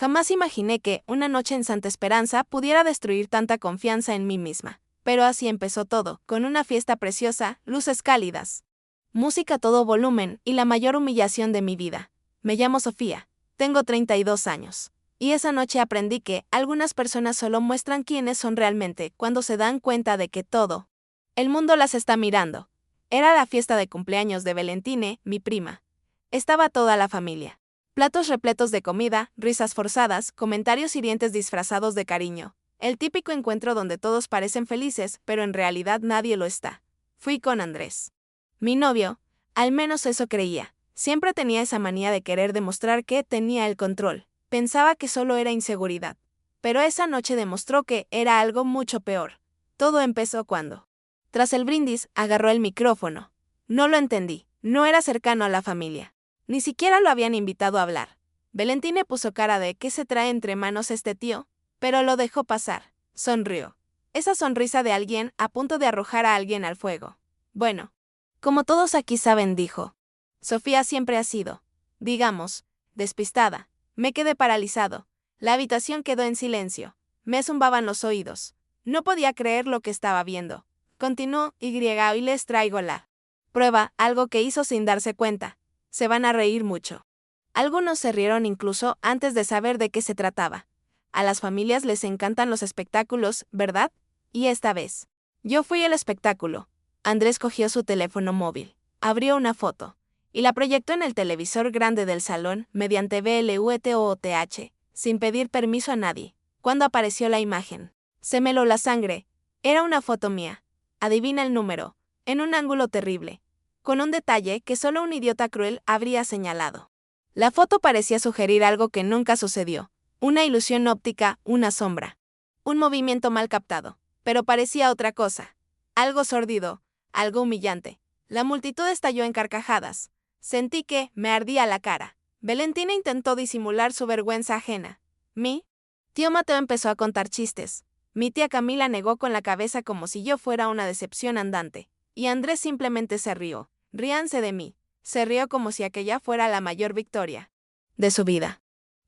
Jamás imaginé que, una noche en Santa Esperanza, pudiera destruir tanta confianza en mí misma. Pero así empezó todo, con una fiesta preciosa, luces cálidas, música a todo volumen y la mayor humillación de mi vida. Me llamo Sofía, tengo 32 años. Y esa noche aprendí que algunas personas solo muestran quiénes son realmente cuando se dan cuenta de que todo el mundo las está mirando. Era la fiesta de cumpleaños de Valentine, mi prima. Estaba toda la familia. Platos repletos de comida, risas forzadas, comentarios hirientes disfrazados de cariño. El típico encuentro donde todos parecen felices, pero en realidad nadie lo está. Fui con Andrés. Mi novio, al menos eso creía. Siempre tenía esa manía de querer demostrar que tenía el control. Pensaba que solo era inseguridad. Pero esa noche demostró que era algo mucho peor. Todo empezó cuando, tras el brindis, agarró el micrófono. No lo entendí. No era cercano a la familia. Ni siquiera lo habían invitado a hablar. Valentine puso cara de ¿qué se trae entre manos este tío? Pero lo dejó pasar. Sonrió. Esa sonrisa de alguien a punto de arrojar a alguien al fuego. Bueno, como todos aquí saben, dijo. Sofía siempre ha sido, digamos, despistada. Me quedé paralizado. La habitación quedó en silencio. Me zumbaban los oídos. No podía creer lo que estaba viendo. Continuó, hoy les traigo la prueba, algo que hizo sin darse cuenta. Se van a reír mucho. Algunos se rieron incluso antes de saber de qué se trataba. A las familias les encantan los espectáculos, ¿verdad? Y esta vez, yo fui el espectáculo. Andrés cogió su teléfono móvil, abrió una foto, y la proyectó en el televisor grande del salón mediante VLUTOOTH, sin pedir permiso a nadie. Cuando apareció la imagen, se me heló la sangre. Era una foto mía. Adivina el número, en un ángulo terrible, con un detalle que solo un idiota cruel habría señalado. La foto parecía sugerir algo que nunca sucedió. Una ilusión óptica, una sombra. Un movimiento mal captado. Pero parecía otra cosa. Algo sórdido, algo humillante. La multitud estalló en carcajadas. Sentí que me ardía la cara. Valentina intentó disimular su vergüenza ajena. Mi tío Mateo empezó a contar chistes. Mi tía Camila negó con la cabeza como si yo fuera una decepción andante. Y Andrés simplemente se rió. Ríanse de mí. Se rió como si aquella fuera la mayor victoria de su vida.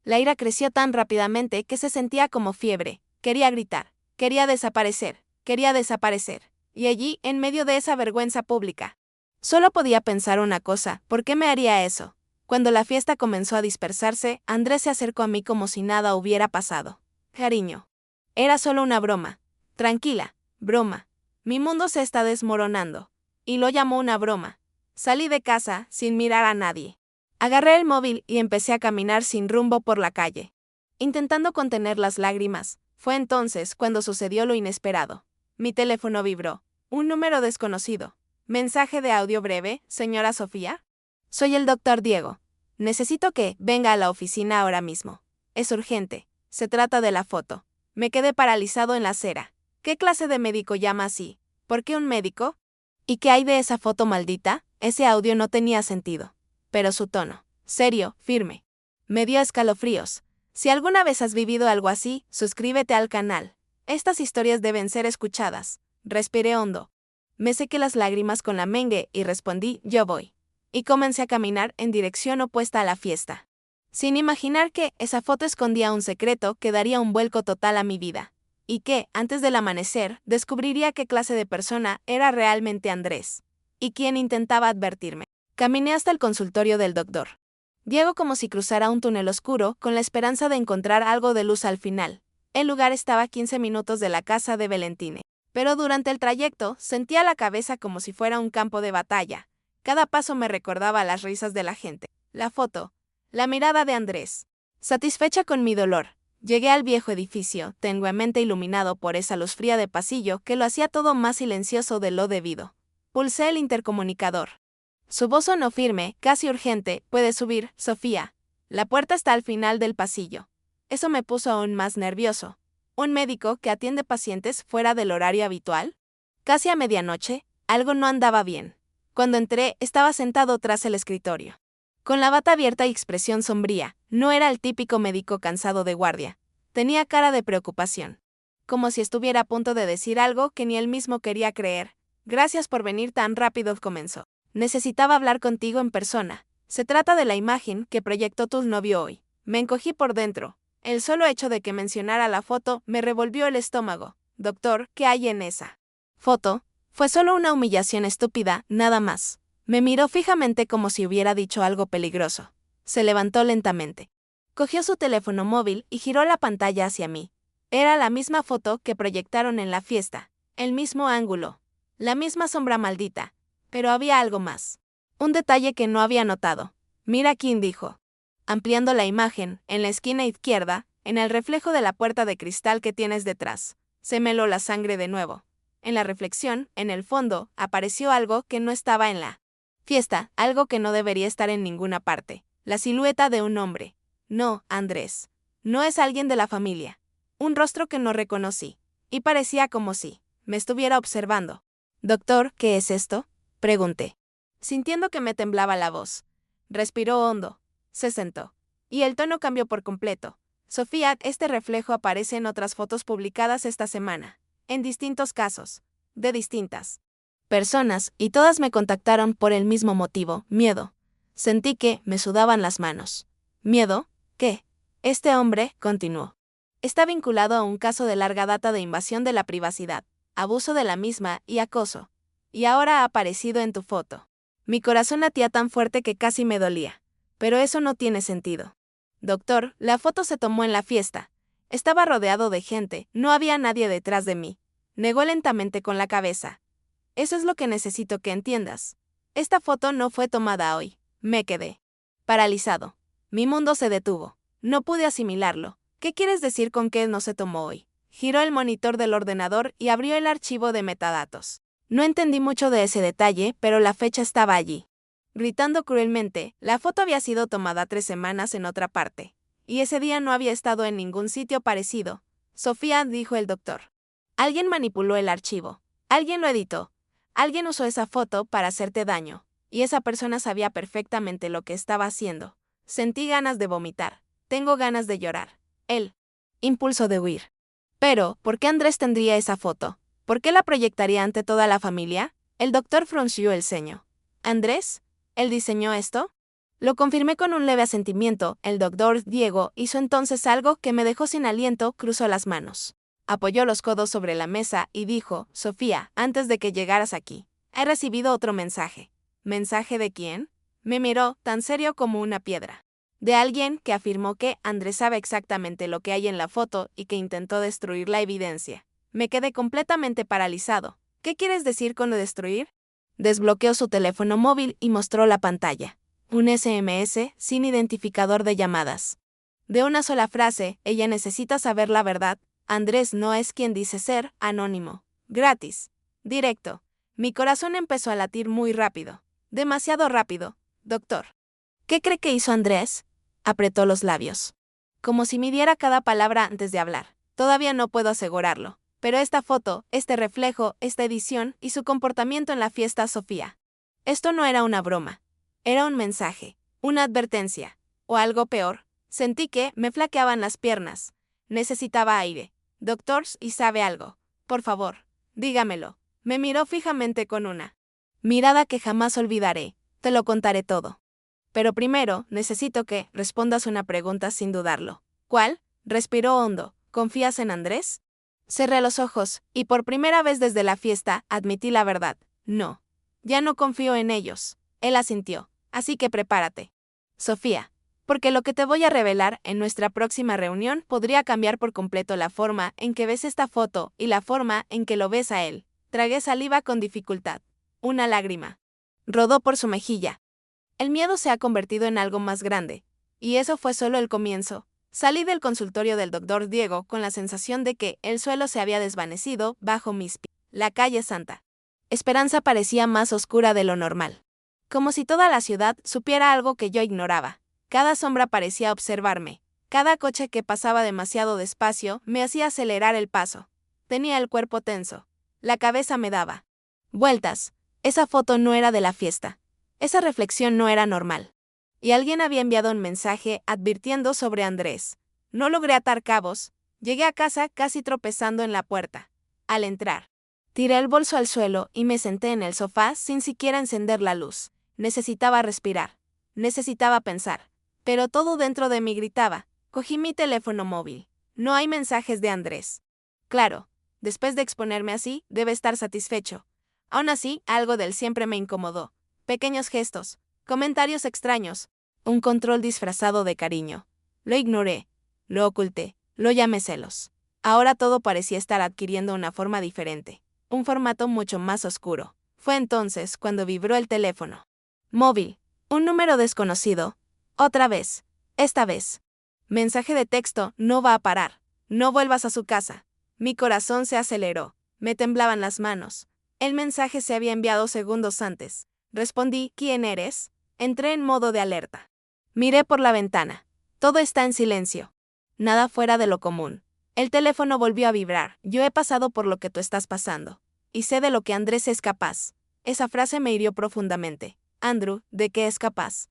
La ira creció tan rápidamente que se sentía como fiebre. Quería gritar. Quería desaparecer. Quería desaparecer. Y allí, en medio de esa vergüenza pública, solo podía pensar una cosa: ¿por qué me haría eso? Cuando la fiesta comenzó a dispersarse, Andrés se acercó a mí como si nada hubiera pasado. Cariño. Era solo una broma. Tranquila, broma. Mi mundo se está desmoronando. Y lo llamó una broma. Salí de casa, sin mirar a nadie. Agarré el móvil y empecé a caminar sin rumbo por la calle, intentando contener las lágrimas. Fue entonces cuando sucedió lo inesperado. Mi teléfono vibró. Un número desconocido. Mensaje de audio breve, señora Sofía. Soy el doctor Diego. Necesito que venga a la oficina ahora mismo. Es urgente. Se trata de la foto. Me quedé paralizado en la acera. ¿Qué clase de médico llama así? ¿Por qué un médico? ¿Y qué hay de esa foto maldita? Ese audio no tenía sentido. Pero su tono, serio, firme, me dio escalofríos. Si alguna vez has vivido algo así, suscríbete al canal. Estas historias deben ser escuchadas. Respiré hondo. Me sequé las lágrimas con la mengue y respondí, yo voy. Y comencé a caminar en dirección opuesta a la fiesta, sin imaginar que esa foto escondía un secreto que daría un vuelco total a mi vida. Y que, antes del amanecer, descubriría qué clase de persona era realmente Andrés. Y quién intentaba advertirme. Caminé hasta el consultorio del doctor Diego como si cruzara un túnel oscuro, con la esperanza de encontrar algo de luz al final. El lugar estaba a 15 minutos de la casa de Valentine. Pero durante el trayecto, sentía la cabeza como si fuera un campo de batalla. Cada paso me recordaba las risas de la gente, la foto, la mirada de Andrés. Satisfecha con mi dolor, llegué al viejo edificio, tenuemente iluminado por esa luz fría de pasillo que lo hacía todo más silencioso de lo debido. Pulsé el intercomunicador. Su voz sonó firme, casi urgente. ¿Puedes subir, Sofía? La puerta está al final del pasillo. Eso me puso aún más nervioso. ¿Un médico que atiende pacientes fuera del horario habitual? Casi a medianoche, algo no andaba bien. Cuando entré, estaba sentado tras el escritorio, con la bata abierta y expresión sombría. No era el típico médico cansado de guardia. Tenía cara de preocupación, como si estuviera a punto de decir algo que ni él mismo quería creer. Gracias por venir tan rápido, comenzó. Necesitaba hablar contigo en persona. Se trata de la imagen que proyectó tu novio hoy. Me encogí por dentro. El solo hecho de que mencionara la foto me revolvió el estómago. Doctor, ¿qué hay en esa foto? Fue solo una humillación estúpida, nada más. Me miró fijamente como si hubiera dicho algo peligroso. Se levantó lentamente. Cogió su teléfono móvil y giró la pantalla hacia mí. Era la misma foto que proyectaron en la fiesta, el mismo ángulo, la misma sombra maldita, pero había algo más. Un detalle que no había notado. Mira quién dijo. Ampliando la imagen, en la esquina izquierda, en el reflejo de la puerta de cristal que tienes detrás, se me heló la sangre de nuevo. En la reflexión, en el fondo, apareció algo que no estaba en la fiesta, algo que no debería estar en ninguna parte. La silueta de un hombre. No, Andrés. No es alguien de la familia. Un rostro que no reconocí. Y parecía como si me estuviera observando. Doctor, ¿qué es esto? Pregunté, sintiendo que me temblaba la voz. Respiró hondo. Se sentó. Y el tono cambió por completo. Sofía, este reflejo aparece en otras fotos publicadas esta semana. En distintos casos. De distintas personas, y todas me contactaron por el mismo motivo, miedo. Sentí que me sudaban las manos. ¿Miedo? ¿Qué? Este hombre, continuó, está vinculado a un caso de larga data de invasión de la privacidad, abuso de la misma y acoso. Y ahora ha aparecido en tu foto. Mi corazón latía tan fuerte que casi me dolía. Pero eso no tiene sentido. Doctor, la foto se tomó en la fiesta. Estaba rodeado de gente, no había nadie detrás de mí. Negó lentamente con la cabeza. Eso es lo que necesito que entiendas. Esta foto no fue tomada hoy. Me quedé paralizado. Mi mundo se detuvo. No pude asimilarlo. ¿Qué quieres decir con que no se tomó hoy? Giró el monitor del ordenador y abrió el archivo de metadatos. No entendí mucho de ese detalle, pero la fecha estaba allí. Gritando cruelmente, la foto había sido tomada 3 semanas en otra parte. Y ese día no había estado en ningún sitio parecido. Sofía, dijo el doctor. Alguien manipuló el archivo. Alguien lo editó. Alguien usó esa foto para hacerte daño. Y esa persona sabía perfectamente lo que estaba haciendo. Sentí ganas de vomitar. Tengo ganas de llorar. El impulso de huir. Pero, ¿por qué Andrés tendría esa foto? ¿Por qué la proyectaría ante toda la familia? El doctor frunció el ceño. ¿Andrés? ¿Él diseñó esto? Lo confirmé con un leve asentimiento. El doctor Diego hizo entonces algo que me dejó sin aliento, cruzó las manos. Apoyó los codos sobre la mesa y dijo, Sofía, antes de que llegaras aquí, he recibido otro mensaje. ¿Mensaje de quién? Me miró, tan serio como una piedra. De alguien que afirmó que Andrés sabe exactamente lo que hay en la foto y que intentó destruir la evidencia. Me quedé completamente paralizado. ¿Qué quieres decir con lo destruir? Desbloqueó su teléfono móvil y mostró la pantalla. Un SMS sin identificador de llamadas. De una sola frase, ella necesita saber la verdad. Andrés no es quien dice ser, anónimo. Gratis. Directo. Mi corazón empezó a latir muy rápido. Demasiado rápido. Doctor. ¿Qué cree que hizo Andrés? Apretó los labios. Como si midiera cada palabra antes de hablar. Todavía no puedo asegurarlo. Pero esta foto, este reflejo, esta edición y su comportamiento en la fiesta Sofía. Esto no era una broma. Era un mensaje, una advertencia. O algo peor. Sentí que me flaqueaban las piernas. Necesitaba aire. Doctor, ¿y sabe algo? Por favor, dígamelo. Me miró fijamente con una mirada que jamás olvidaré. Te lo contaré todo. Pero primero, necesito que respondas una pregunta sin dudarlo. ¿Cuál? Respiró hondo. ¿Confías en Andrés? Cerré los ojos, y por primera vez desde la fiesta, admití la verdad. No. Ya no confío en ellos. Él asintió. Así que prepárate. Sofía. Porque lo que te voy a revelar en nuestra próxima reunión podría cambiar por completo la forma en que ves esta foto y la forma en que lo ves a él. Tragué saliva con dificultad. Una lágrima rodó por su mejilla. El miedo se ha convertido en algo más grande. Y eso fue solo el comienzo. Salí del consultorio del doctor Diego con la sensación de que el suelo se había desvanecido bajo mis pies. La calle Santa Esperanza parecía más oscura de lo normal. Como si toda la ciudad supiera algo que yo ignoraba. Cada sombra parecía observarme. Cada coche que pasaba demasiado despacio me hacía acelerar el paso. Tenía el cuerpo tenso. La cabeza me daba vueltas. Esa foto no era de la fiesta. Esa reflexión no era normal. Y alguien había enviado un mensaje advirtiendo sobre Andrés. No logré atar cabos. Llegué a casa casi tropezando en la puerta. Al entrar, tiré el bolso al suelo y me senté en el sofá sin siquiera encender la luz. Necesitaba respirar. Necesitaba pensar. Pero todo dentro de mí gritaba, Cogí mi teléfono móvil. No hay mensajes de Andrés. Claro, después de exponerme así, debe estar satisfecho. Aún así, algo del siempre me incomodó. Pequeños gestos, comentarios extraños, un control disfrazado de cariño. Lo ignoré, lo oculté, lo llamé celos. Ahora todo parecía estar adquiriendo una forma diferente, un formato mucho más oscuro. Fue entonces cuando vibró el teléfono. Móvil. Un número desconocido. Otra vez. Esta vez. Mensaje de texto: no va a parar. No vuelvas a su casa. Mi corazón se aceleró. Me temblaban las manos. El mensaje se había enviado segundos antes. Respondí: ¿quién eres? Entré en modo de alerta. Miré por la ventana. Todo está en silencio. Nada fuera de lo común. El teléfono volvió a vibrar. Yo he pasado por lo que tú estás pasando. Y sé de lo que Andrés es capaz. Esa frase me hirió profundamente. Andrew, ¿de qué es capaz?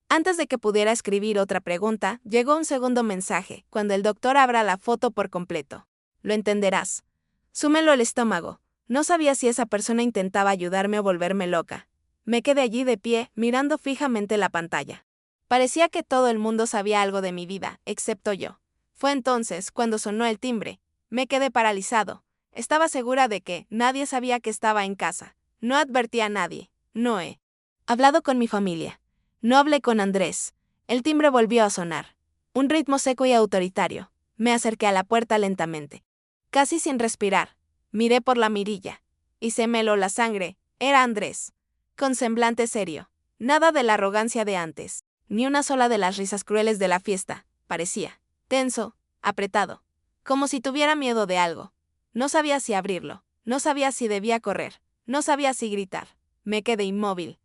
Antes de que pudiera escribir otra pregunta, llegó un segundo mensaje: cuando el doctor abra la foto por completo. Lo entenderás. Súmelo el estómago. No sabía si esa persona intentaba ayudarme o volverme loca. Me quedé allí de pie, mirando fijamente la pantalla. Parecía que todo el mundo sabía algo de mi vida, excepto yo. Fue entonces cuando sonó el timbre. Me quedé paralizado. Estaba segura de que nadie sabía que estaba en casa. No advertí a nadie. No he hablado con mi familia. No hablé con Andrés. El timbre volvió a sonar. Un ritmo seco y autoritario. Me acerqué a la puerta lentamente. Casi sin respirar. Miré por la mirilla. Y se me heló la sangre. Era Andrés. Con semblante serio. Nada de la arrogancia de antes. Ni una sola de las risas crueles de la fiesta. Parecía tenso, apretado. Como si tuviera miedo de algo. No sabía si abrirlo. No sabía si debía correr. No sabía si gritar. Me quedé inmóvil.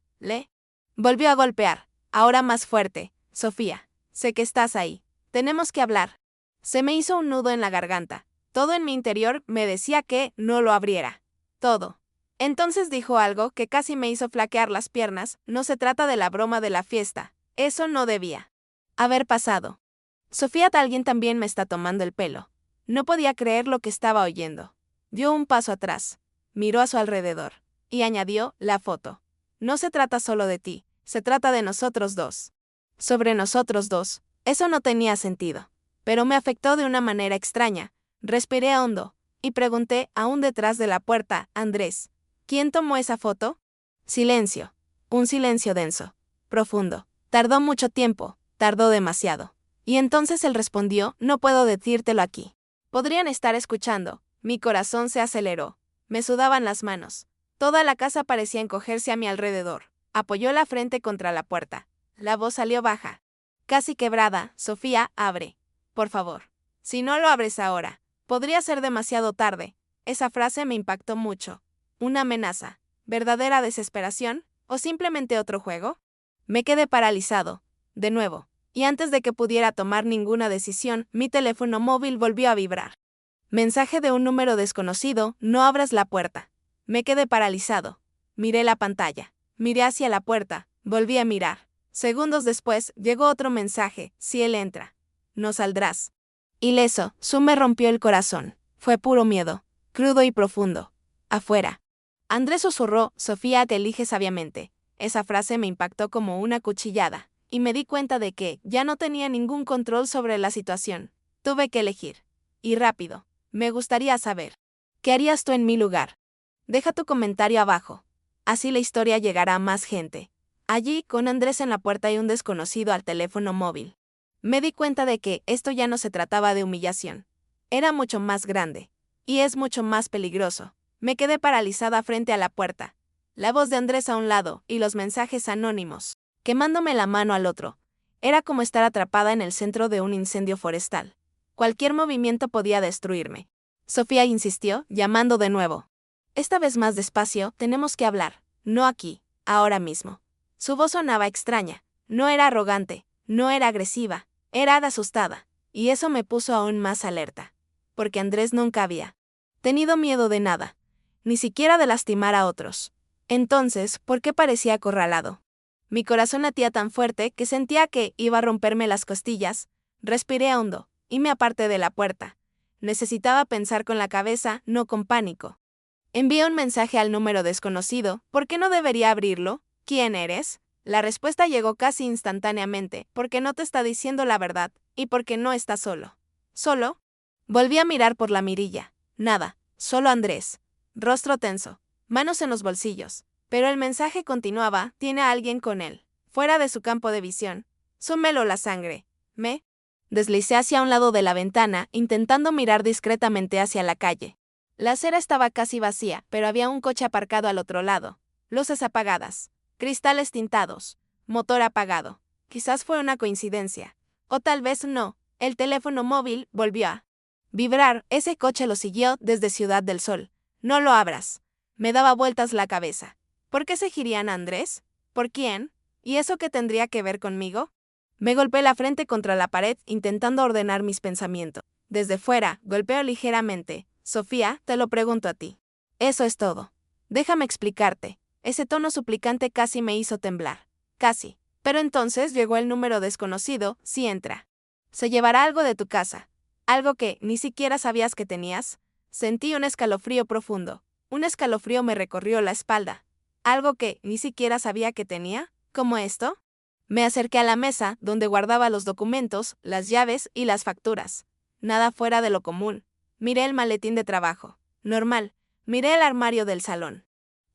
Volvió a golpear. Ahora más fuerte. Sofía, sé que estás ahí. Tenemos que hablar. Se me hizo un nudo en la garganta. Todo en mi interior me decía que no lo abriera. Todo. Entonces dijo algo que casi me hizo flaquear las piernas: no se trata de la broma de la fiesta. Eso no debía haber pasado. Sofía, alguien también me está tomando el pelo. No podía creer lo que estaba oyendo. Dio un paso atrás. Miró a su alrededor. Y añadió: la foto. No se trata solo de ti, se trata de nosotros dos. Sobre nosotros dos. Eso no tenía sentido. Pero me afectó de una manera extraña. Respiré hondo. Y pregunté, aún detrás de la puerta: Andrés, ¿quién tomó esa foto? Silencio. Un silencio denso. Profundo. Tardó mucho tiempo. Tardó demasiado. Y entonces él respondió: no puedo decírtelo aquí. Podrían estar escuchando. Mi corazón se aceleró. Me sudaban las manos. Toda la casa parecía encogerse a mi alrededor. Apoyó la frente contra la puerta. La voz salió baja, casi quebrada: Sofía, abre. Por favor. Si no lo abres ahora, podría ser demasiado tarde. Esa frase me impactó mucho. ¿Una amenaza? ¿Verdadera desesperación? ¿O simplemente otro juego? Me quedé paralizado. De nuevo. Y antes de que pudiera tomar ninguna decisión, mi teléfono móvil volvió a vibrar. Mensaje de un número desconocido: no abras la puerta. Me quedé paralizado. Miré la pantalla. Miré hacia la puerta. Volví a mirar. Segundos después, llegó otro mensaje: si él entra, no saldrás. Ileso, me rompió el corazón. Fue puro miedo. Crudo y profundo. Afuera. Andrés susurró: Sofía, te elige sabiamente. Esa frase me impactó como una cuchillada. Y me di cuenta de que ya no tenía ningún control sobre la situación. Tuve que elegir. Y rápido. Me gustaría saber. ¿Qué harías tú en mi lugar? Deja tu comentario abajo. Así la historia llegará a más gente. Allí, con Andrés en la puerta y un desconocido al teléfono móvil. Me di cuenta de que esto ya no se trataba de humillación. Era mucho más grande. Y es mucho más peligroso. Me quedé paralizada frente a la puerta. La voz de Andrés a un lado y los mensajes anónimos, quemándome la mano al otro. Era como estar atrapada en el centro de un incendio forestal. Cualquier movimiento podía destruirme. Sofía insistió, llamando de nuevo. Esta vez más despacio: tenemos que hablar. No aquí, ahora mismo. Su voz sonaba extraña. No era arrogante, no era agresiva, era asustada. Y eso me puso aún más alerta. Porque Andrés nunca había tenido miedo de nada. Ni siquiera de lastimar a otros. Entonces, ¿por qué parecía acorralado? Mi corazón latía tan fuerte que sentía que iba a romperme las costillas. Respiré hondo, y me aparté de la puerta. Necesitaba pensar con la cabeza, no con pánico. Envié un mensaje al número desconocido: ¿por qué no debería abrirlo? ¿Quién eres? La respuesta llegó casi instantáneamente, porque no te está diciendo la verdad, y porque no está solo. ¿Solo? Volví a mirar por la mirilla. Nada, solo Andrés. Rostro tenso, manos en los bolsillos. Pero el mensaje continuaba, tiene a alguien con él, fuera de su campo de visión. Súmelo la sangre. Me deslicé hacia un lado de la ventana, intentando mirar discretamente hacia la calle. La acera estaba casi vacía, pero había un coche aparcado al otro lado. Luces apagadas, cristales tintados, motor apagado. Quizás fue una coincidencia. O tal vez no. El teléfono móvil volvió a vibrar. Ese coche lo siguió desde Ciudad del Sol. No lo abras. Me daba vueltas la cabeza. ¿Por qué seguirían a Andrés? ¿Por quién? ¿Y eso qué tendría que ver conmigo? Me golpeé la frente contra la pared intentando ordenar mis pensamientos. Desde fuera, golpeo ligeramente. Sofía, te lo pregunto a ti. Eso es todo. Déjame explicarte. Ese tono suplicante casi me hizo temblar. Casi. Pero entonces llegó el número desconocido, sí entra. Se llevará algo de tu casa. Algo que ni siquiera sabías que tenías. Sentí un escalofrío profundo. Un escalofrío me recorrió la espalda. ¿Algo que ni siquiera sabía que tenía? ¿Como esto? Me acerqué a la mesa, donde guardaba los documentos, las llaves y las facturas. Nada fuera de lo común. Miré el maletín de trabajo. Normal. Miré el armario del salón.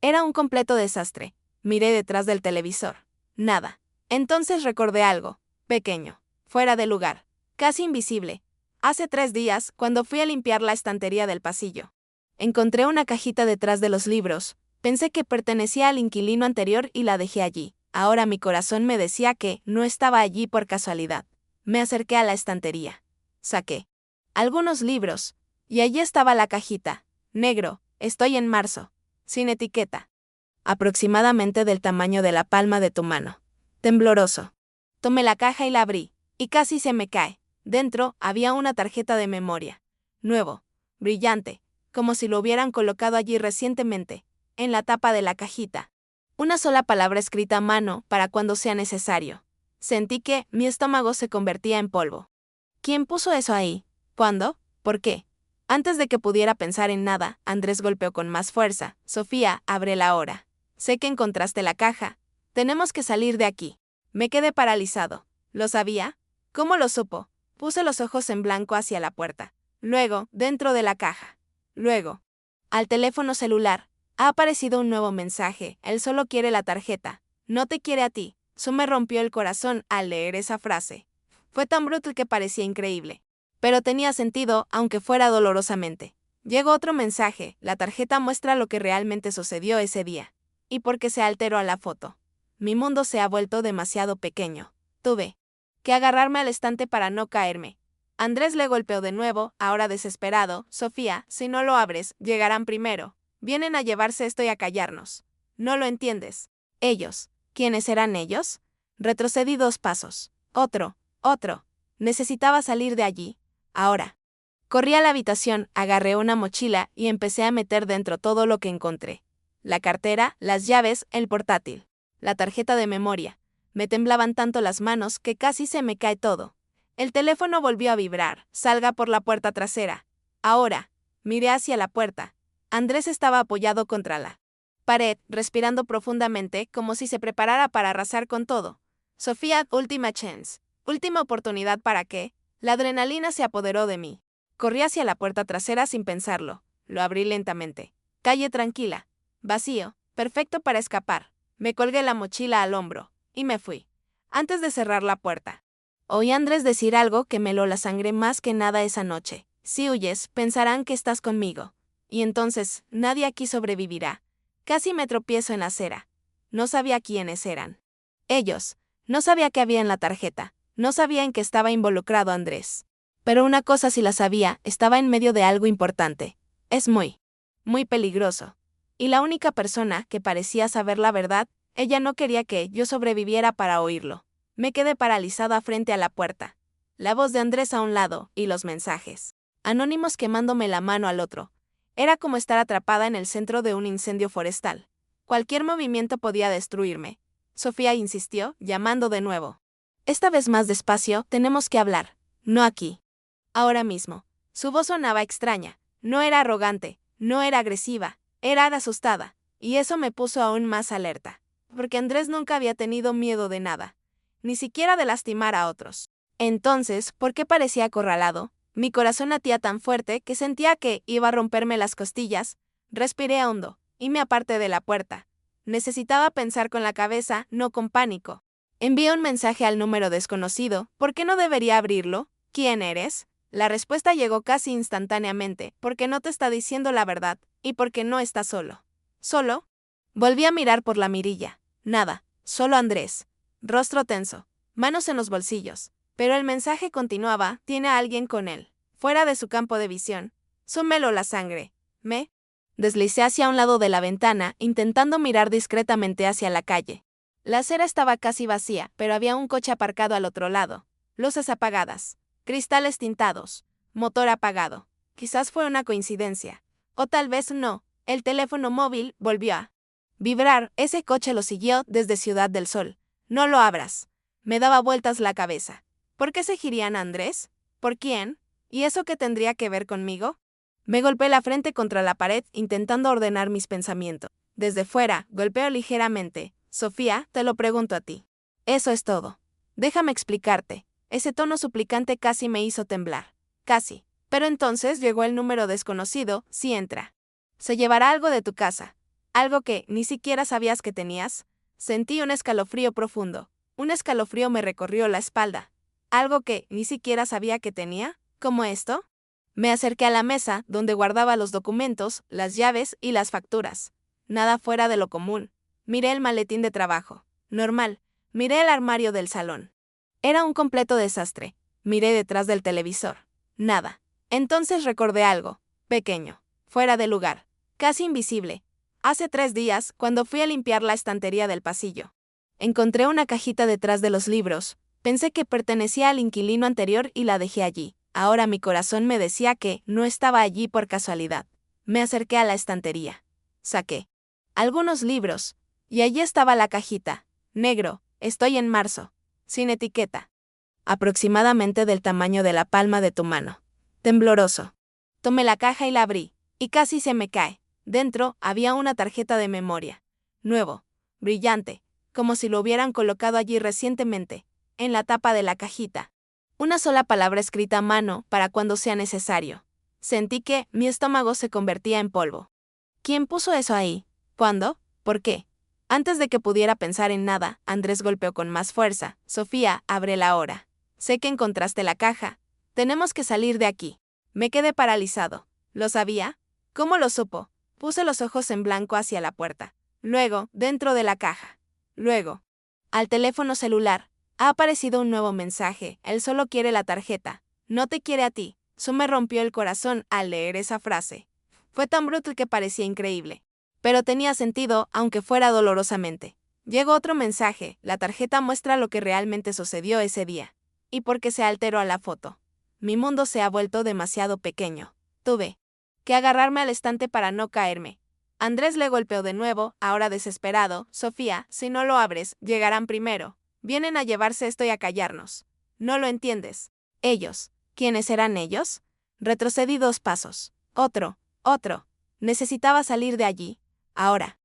Era un completo desastre. Miré detrás del televisor. Nada. Entonces recordé algo. Pequeño. Fuera de lugar. Casi invisible. Hace 3 días, cuando fui a limpiar la estantería del pasillo. Encontré una cajita detrás de los libros. Pensé que pertenecía al inquilino anterior y la dejé allí. Ahora mi corazón me decía que no estaba allí por casualidad. Me acerqué a la estantería. Saqué algunos libros. Y allí estaba la cajita. Negro, estoy en marzo. Sin etiqueta. Aproximadamente del tamaño de la palma de tu mano. Tembloroso. Tomé la caja y la abrí. Y casi se me cae. Dentro había una tarjeta de memoria. Nuevo. Brillante. Como si lo hubieran colocado allí recientemente. En la tapa de la cajita. Una sola palabra escrita a mano para cuando sea necesario. Sentí que mi estómago se convertía en polvo. ¿Quién puso eso ahí? ¿Cuándo? ¿Por qué? Antes de que pudiera pensar en nada, Andrés golpeó con más fuerza. Sofía, ábrela ahora. Sé que encontraste la caja. Tenemos que salir de aquí. Me quedé paralizado. ¿Lo sabía? ¿Cómo lo supo? Puse los ojos en blanco hacia la puerta. Luego, dentro de la caja. Luego, al teléfono celular. Ha aparecido un nuevo mensaje. Él solo quiere la tarjeta. No te quiere a ti. Eso me rompió el corazón al leer esa frase. Fue tan brutal que parecía increíble. Pero tenía sentido, aunque fuera dolorosamente. Llegó otro mensaje. La tarjeta muestra lo que realmente sucedió ese día. Y por qué se alteró a la foto. Mi mundo se ha vuelto demasiado pequeño. Tuve que agarrarme al estante para no caerme. Andrés le golpeó de nuevo, ahora desesperado. Sofía, si no lo abres, llegarán primero. Vienen a llevarse esto y a callarnos. No lo entiendes. Ellos. ¿Quiénes eran ellos? Retrocedí 2 pasos. Otro. Necesitaba salir de allí. Ahora. Corrí a la habitación, agarré una mochila y empecé a meter dentro todo lo que encontré. La cartera, las llaves, el portátil. La tarjeta de memoria. Me temblaban tanto las manos que casi se me cae todo. El teléfono volvió a vibrar. Salga por la puerta trasera. Ahora. Miré hacia la puerta. Andrés estaba apoyado contra la pared, respirando profundamente, como si se preparara para arrasar con todo. Sofía, última chance. Última oportunidad para qué. La adrenalina se apoderó de mí. Corrí hacia la puerta trasera sin pensarlo. Lo abrí lentamente. Calle tranquila. Vacío. Perfecto para escapar. Me colgué la mochila al hombro. Y me fui. Antes de cerrar la puerta. Oí a Andrés decir algo que me heló la sangre más que nada esa noche. Si huyes, pensarán que estás conmigo. Y entonces, nadie aquí sobrevivirá. Casi me tropiezo en la acera. No sabía quiénes eran. Ellos. No sabía qué había en la tarjeta. No sabía en qué estaba involucrado Andrés. Pero una cosa sí la sabía, estaba en medio de algo importante. Es muy peligroso. Y la única persona que parecía saber la verdad, ella no quería que yo sobreviviera para oírlo. Me quedé paralizada frente a la puerta. La voz de Andrés a un lado, y los mensajes. Anónimos quemándome la mano al otro. Era como estar atrapada en el centro de un incendio forestal. Cualquier movimiento podía destruirme. Sofía insistió, llamando de nuevo. Esta vez más despacio, tenemos que hablar. No aquí. Ahora mismo. Su voz sonaba extraña. No era arrogante, no era agresiva, era asustada. Y eso me puso aún más alerta. porque Andrés nunca había tenido miedo de nada, ni siquiera de lastimar a otros. Entonces, ¿por qué parecía acorralado? Mi corazón latía tan fuerte que sentía que iba a romperme las costillas. Respiré hondo y me aparté de la puerta. Necesitaba pensar con la cabeza, no con pánico. Envié un mensaje al número desconocido. ¿Por qué no debería abrirlo? ¿Quién eres? La respuesta llegó casi instantáneamente, porque no te está diciendo la verdad, y porque no está solo. ¿Solo? Volví a mirar por la mirilla. Nada, solo Andrés. Rostro tenso, manos en los bolsillos. Pero el mensaje continuaba, tiene a alguien con él, fuera de su campo de visión. Súmelo la sangre. Me deslicé hacia un lado de la ventana, intentando mirar discretamente hacia la calle. La acera estaba casi vacía, pero había un coche aparcado al otro lado. Luces apagadas, cristales tintados, motor apagado. Quizás fue una coincidencia. O tal vez no. El teléfono móvil volvió a vibrar. Ese coche lo siguió desde Ciudad del Sol. No lo abras. Me daba vueltas la cabeza. ¿Por qué seguirían a Andrés? ¿Por quién? ¿Y eso qué tendría que ver conmigo? Me golpeé la frente contra la pared intentando ordenar mis pensamientos. Desde fuera, golpeo ligeramente. Sofía, te lo pregunto a ti. Eso es todo. Déjame explicarte. Ese tono suplicante casi me hizo temblar. Casi. Pero entonces llegó el número desconocido. Sí, entra. Se llevará algo de tu casa. Algo que ni siquiera sabías que tenías. Sentí un escalofrío profundo. Un escalofrío me recorrió la espalda. ¿Algo que ni siquiera sabía que tenía? ¿Cómo esto? Me acerqué a la mesa, donde guardaba los documentos, las llaves y las facturas. Nada fuera de lo común. Miré el maletín de trabajo. Normal. Miré el armario del salón. Era un completo desastre. Miré detrás del televisor. Nada. Entonces recordé algo. Pequeño. Fuera de lugar. Casi invisible. Hace 3 días, cuando fui a limpiar la estantería del pasillo. Encontré una cajita detrás de los libros. Pensé que pertenecía al inquilino anterior y la dejé allí. Ahora mi corazón me decía que no estaba allí por casualidad. Me acerqué a la estantería. Saqué algunos libros. Y allí estaba la cajita. Negro, estoy en marzo. Sin etiqueta. Aproximadamente del tamaño de la palma de tu mano. Tembloroso. Tomé la caja y la abrí. Y casi se me cae. Dentro había una tarjeta de memoria. Nuevo. Brillante. Como si lo hubieran colocado allí recientemente. En la tapa de la cajita. Una sola palabra escrita a mano para cuando sea necesario. Sentí que mi estómago se convertía en polvo. ¿Quién puso eso ahí? ¿Cuándo? ¿Por qué? Antes de que pudiera pensar en nada, Andrés golpeó con más fuerza. Sofía, ábrela ahora. Sé que encontraste la caja. Tenemos que salir de aquí. Me quedé paralizado. ¿Lo sabía? ¿Cómo lo supo? Puse los ojos en blanco hacia la puerta. Luego, dentro de la caja. Luego, al teléfono celular. Ha aparecido un nuevo mensaje. Él solo quiere la tarjeta. No te quiere a ti. Eso me rompió el corazón al leer esa frase. Fue tan brutal que parecía increíble. Pero tenía sentido, aunque fuera dolorosamente. Llegó otro mensaje. La tarjeta muestra lo que realmente sucedió ese día. Y por qué se alteró a la foto. Mi mundo se ha vuelto demasiado pequeño. Tuve que agarrarme al estante para no caerme. Andrés le golpeó de nuevo, ahora desesperado. Sofía, si no lo abres, llegarán primero. Vienen a llevarse esto y a callarnos. No lo entiendes. Ellos. ¿Quiénes eran ellos? Retrocedí 2 pasos. Otro. Necesitaba salir de allí. Ahora.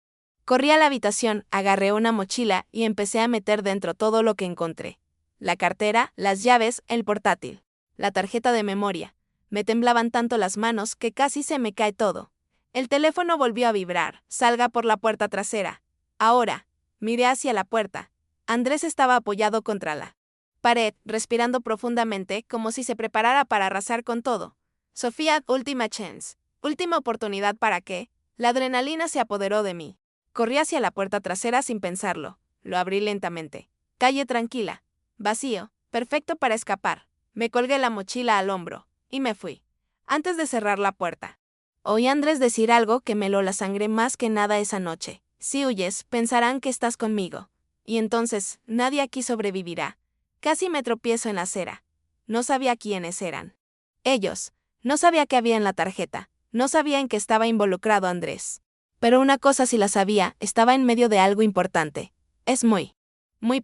Corrí a la habitación, agarré una mochila y empecé a meter dentro todo lo que encontré. La cartera, las llaves, el portátil. La tarjeta de memoria. Me temblaban tanto las manos que casi se me cae todo. El teléfono volvió a vibrar. Salga por la puerta trasera. Ahora. Miré hacia la puerta. Andrés estaba apoyado contra la pared, respirando profundamente, como si se preparara para arrasar con todo. Sofía, última chance. Última oportunidad para qué. La adrenalina se apoderó de mí. Corrí hacia la puerta trasera sin pensarlo. Lo abrí lentamente. Calle tranquila. Vacío. Perfecto para escapar. Me colgué la mochila al hombro. Y me fui. Antes de cerrar la puerta. Oí a Andrés decir algo que me heló la sangre más que nada esa noche. Si huyes, pensarán que estás conmigo. Y entonces, nadie aquí sobrevivirá. Casi me tropiezo en la acera. No sabía quiénes eran. Ellos. No sabía qué había en la tarjeta. No sabía en qué estaba involucrado Andrés. Pero una cosa sí la sabía, estaba en medio de algo importante. Es muy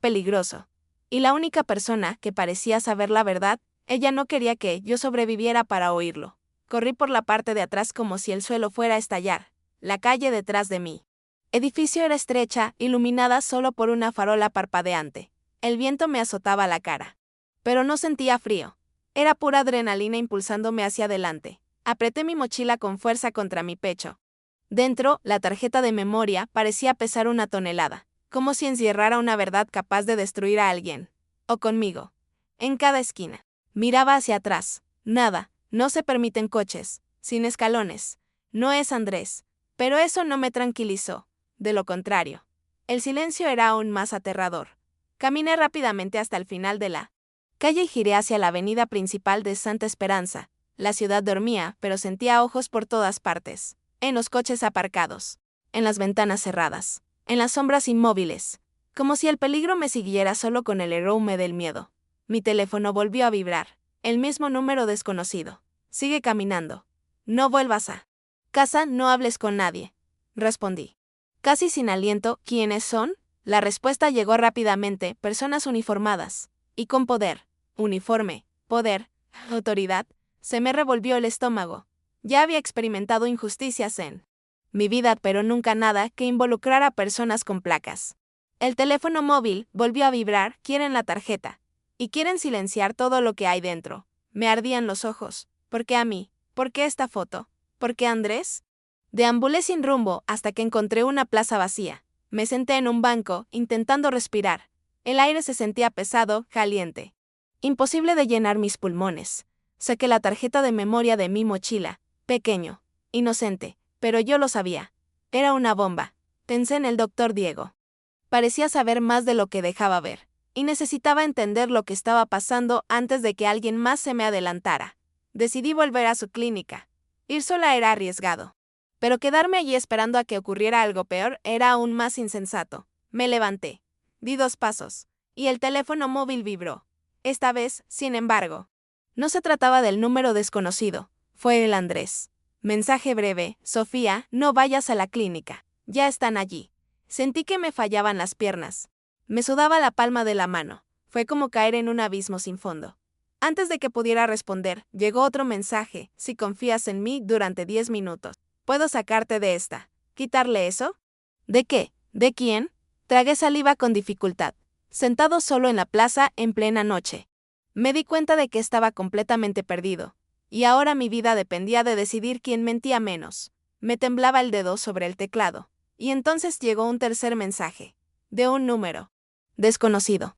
peligroso. Y la única persona que parecía saber la verdad, ella no quería que yo sobreviviera para oírlo. Corrí por la parte de atrás como si el suelo fuera a estallar. La calle detrás de mí Edificio era estrecha, iluminada solo por una farola parpadeante. El viento me azotaba la cara. Pero no sentía frío. Era pura adrenalina impulsándome hacia adelante. Apreté mi mochila con fuerza contra mi pecho. Dentro, la tarjeta de memoria parecía pesar 1 tonelada, como si encerrara una verdad capaz de destruir a alguien. O conmigo. En cada esquina. Miraba hacia atrás. Nada, no se permiten coches, sin escalones. No es Andrés. Pero eso no me tranquilizó. De lo contrario. El silencio era aún más aterrador. Caminé rápidamente hasta el final de la calle y giré hacia la avenida principal de Santa Esperanza. La ciudad dormía, pero sentía ojos por todas partes. En los coches aparcados. En las ventanas cerradas. En las sombras inmóviles. Como si el peligro me siguiera solo con el aroma del miedo. Mi teléfono volvió a vibrar. El mismo número desconocido. Sigue caminando. No vuelvas a casa, no hables con nadie. Respondí. Casi sin aliento, ¿quiénes son? La respuesta llegó rápidamente, personas uniformadas. Y con poder. Uniforme, poder, autoridad. Se me revolvió el estómago. Ya había experimentado injusticias en mi vida, pero nunca nada que involucrara a personas con placas. El teléfono móvil volvió a vibrar, quieren la tarjeta. Y quieren silenciar todo lo que hay dentro. Me ardían los ojos. ¿Por qué a mí? ¿Por qué esta foto? ¿Por qué Andrés? Deambulé sin rumbo hasta que encontré una plaza vacía. Me senté en un banco, intentando respirar. El aire se sentía pesado, caliente. Imposible de llenar mis pulmones. Saqué la tarjeta de memoria de mi mochila. Pequeño. Inocente. Pero yo lo sabía. Era una bomba. Pensé en el doctor Diego. Parecía saber más de lo que dejaba ver. Y necesitaba entender lo que estaba pasando antes de que alguien más se me adelantara. Decidí volver a su clínica. Ir sola era arriesgado. Pero quedarme allí esperando a que ocurriera algo peor era aún más insensato. Me levanté. Di 2 pasos. Y el teléfono móvil vibró. Esta vez, sin embargo, no se trataba del número desconocido. Fue el Andrés. Mensaje breve: Sofía, no vayas a la clínica. Ya están allí. Sentí que me fallaban las piernas. Me sudaba la palma de la mano. Fue como caer en un abismo sin fondo. Antes de que pudiera responder, llegó otro mensaje: si confías en mí durante 10 minutos. ¿Puedo sacarte de esta? ¿Quitarle eso? ¿De qué? ¿De quién? Tragué saliva con dificultad. Sentado solo en la plaza en plena noche. Me di cuenta de que estaba completamente perdido. Y ahora mi vida dependía de decidir quién mentía menos. Me temblaba el dedo sobre el teclado. Y entonces llegó un tercer mensaje. De un número desconocido.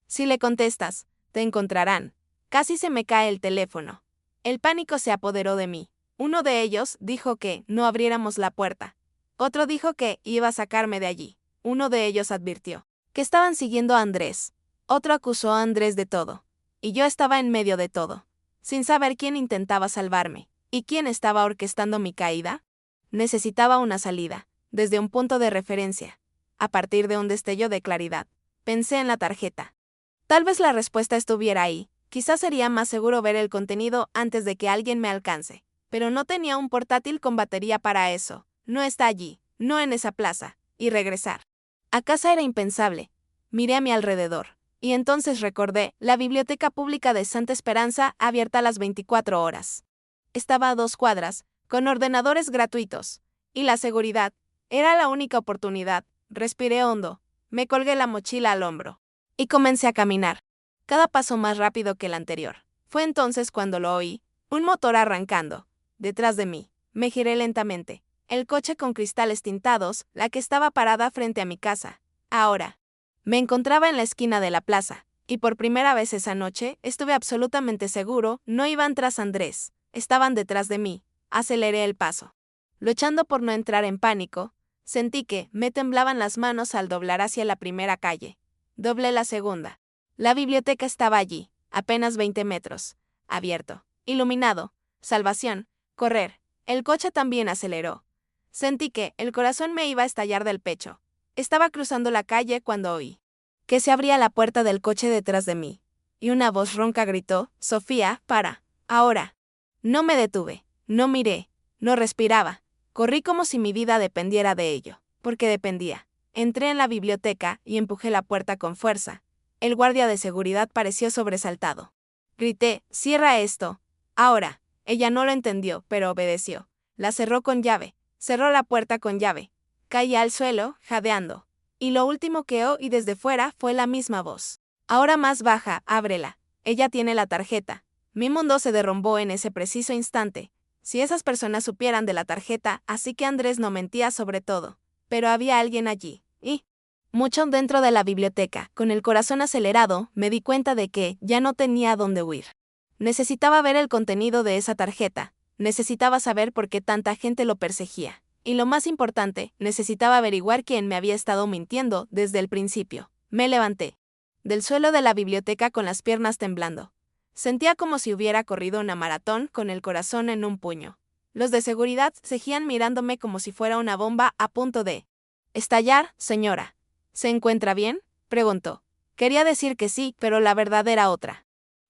Si le contestas, te encontrarán. Casi se me cae el teléfono. El pánico se apoderó de mí. Uno de ellos dijo que no abriéramos la puerta. Otro dijo que iba a sacarme de allí. Uno de ellos advirtió que estaban siguiendo a Andrés. Otro acusó a Andrés de todo. Y yo estaba en medio de todo, sin saber quién intentaba salvarme y quién estaba orquestando mi caída. Necesitaba una salida, desde un punto de referencia. A partir de un destello de claridad, pensé en la tarjeta. Tal vez la respuesta estuviera ahí. Quizás sería más seguro ver el contenido antes de que alguien me alcance. Pero no tenía un portátil con batería para eso. No está allí, no en esa plaza. Y regresar a casa era impensable. Miré a mi alrededor. Y entonces recordé, la biblioteca pública de Santa Esperanza, abierta a las 24 horas. Estaba a 2 cuadras, con ordenadores gratuitos. Y la seguridad. Era la única oportunidad. Respiré hondo. Me colgué la mochila al hombro. Y comencé a caminar. Cada paso más rápido que el anterior. Fue entonces cuando lo oí. Un motor arrancando. Detrás de mí. Me giré lentamente. El coche con cristales tintados, la que estaba parada frente a mi casa. Ahora. Me encontraba en la esquina de la plaza. Y por primera vez esa noche, estuve absolutamente seguro, no iban tras Andrés. Estaban detrás de mí. Aceleré el paso. Luchando por no entrar en pánico, sentí que me temblaban las manos al doblar hacia la primera calle. Doblé la segunda. La biblioteca estaba allí, apenas 20 metros. Abierto. Iluminado. Salvación. Correr. El coche también aceleró. Sentí que el corazón me iba a estallar del pecho. Estaba cruzando la calle cuando oí que se abría la puerta del coche detrás de mí. Y una voz ronca gritó: Sofía, para. Ahora. No me detuve. No miré. No respiraba. Corrí como si mi vida dependiera de ello. Porque dependía. Entré en la biblioteca y empujé la puerta con fuerza. El guardia de seguridad pareció sobresaltado. Grité: cierra esto. Ahora. Ella no lo entendió, pero obedeció. La cerró con llave. Cerró la puerta con llave. Caí al suelo, jadeando. Y lo último que oí desde fuera fue la misma voz. Ahora más baja, ábrela. Ella tiene la tarjeta. Mi mundo se derrumbó en ese preciso instante. Si esas personas supieran de la tarjeta, así que Andrés no mentía sobre todo. Pero había alguien allí. Y, mucho dentro de la biblioteca, con el corazón acelerado, me di cuenta de que ya no tenía a dónde huir. Necesitaba ver el contenido de esa tarjeta. Necesitaba saber por qué tanta gente lo perseguía. Y lo más importante, necesitaba averiguar quién me había estado mintiendo desde el principio. Me levanté del suelo de la biblioteca con las piernas temblando. Sentía como si hubiera corrido una maratón con el corazón en un puño. Los de seguridad seguían mirándome como si fuera una bomba a punto de estallar. Señora, ¿se encuentra bien?, preguntó. Quería decir que sí, pero la verdad era otra.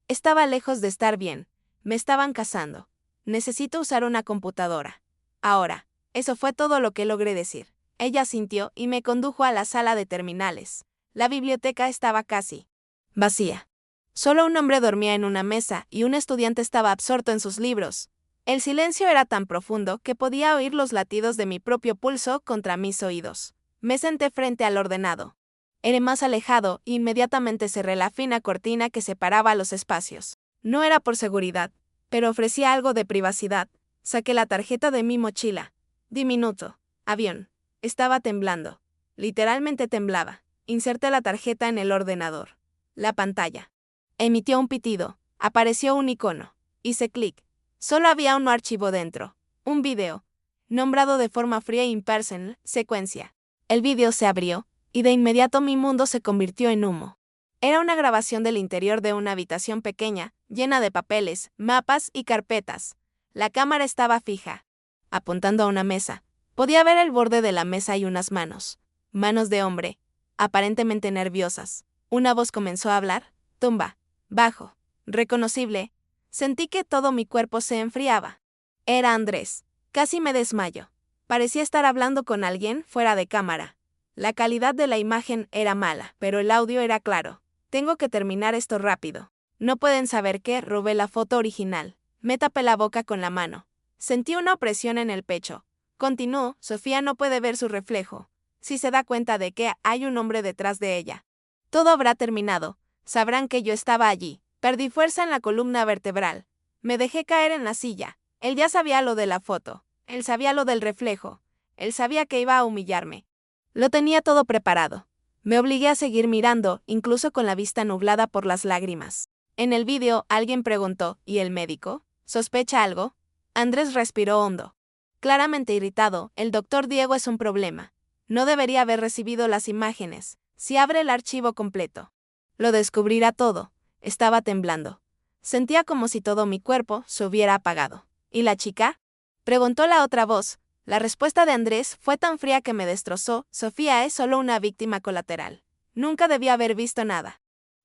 Estaba lejos de estar bien. Me estaban cazando. Necesito usar una computadora. Ahora. Eso fue todo lo que logré decir. Ella asintió y me condujo a la sala de terminales. La biblioteca estaba casi vacía. Solo un hombre dormía en una mesa y un estudiante estaba absorto en sus libros. El silencio era tan profundo que podía oír los latidos de mi propio pulso contra mis oídos. Me senté frente al ordenado. Era más alejado e inmediatamente cerré la fina cortina que separaba los espacios. No era por seguridad, pero ofrecía algo de privacidad. Saqué la tarjeta de mi mochila. Diminuto. Avión. Estaba temblando. Literalmente temblaba. Inserté la tarjeta en el ordenador. La pantalla emitió un pitido. Apareció un icono. Hice clic. Solo había un archivo dentro. Un video. Nombrado de forma fría e impersonal, secuencia. El video se abrió, y de inmediato mi mundo se convirtió en humo. Era una grabación del interior de una habitación pequeña, llena de papeles, mapas y carpetas. La cámara estaba fija, apuntando a una mesa. Podía ver el borde de la mesa y unas manos. Manos de hombre, aparentemente nerviosas. Una voz comenzó a hablar, tumba, bajo, reconocible. Sentí que todo mi cuerpo se enfriaba. Era Andrés. Casi me desmayo. Parecía estar hablando con alguien fuera de cámara. La calidad de la imagen era mala, pero el audio era claro. Tengo que terminar esto rápido. No pueden saber que robé la foto original. Me tapé la boca con la mano. Sentí una opresión en el pecho. Continuó, Sofía no puede ver su reflejo. Si se da cuenta de que hay un hombre detrás de ella. Todo habrá terminado. Sabrán que yo estaba allí. Perdí fuerza en la columna vertebral. Me dejé caer en la silla. Él ya sabía lo de la foto. Él sabía lo del reflejo. Él sabía que iba a humillarme. Lo tenía todo preparado. Me obligué a seguir mirando, incluso con la vista nublada por las lágrimas. En el vídeo, alguien preguntó, ¿y el médico? ¿Sospecha algo? Andrés respiró hondo. Claramente irritado, el doctor Diego es un problema. No debería haber recibido las imágenes. Si abre el archivo completo, lo descubrirá todo. Estaba temblando. Sentía como si todo mi cuerpo se hubiera apagado. ¿Y la chica?, preguntó la otra voz. La respuesta de Andrés fue tan fría que me destrozó. Sofía es solo una víctima colateral. Nunca debía haber visto nada.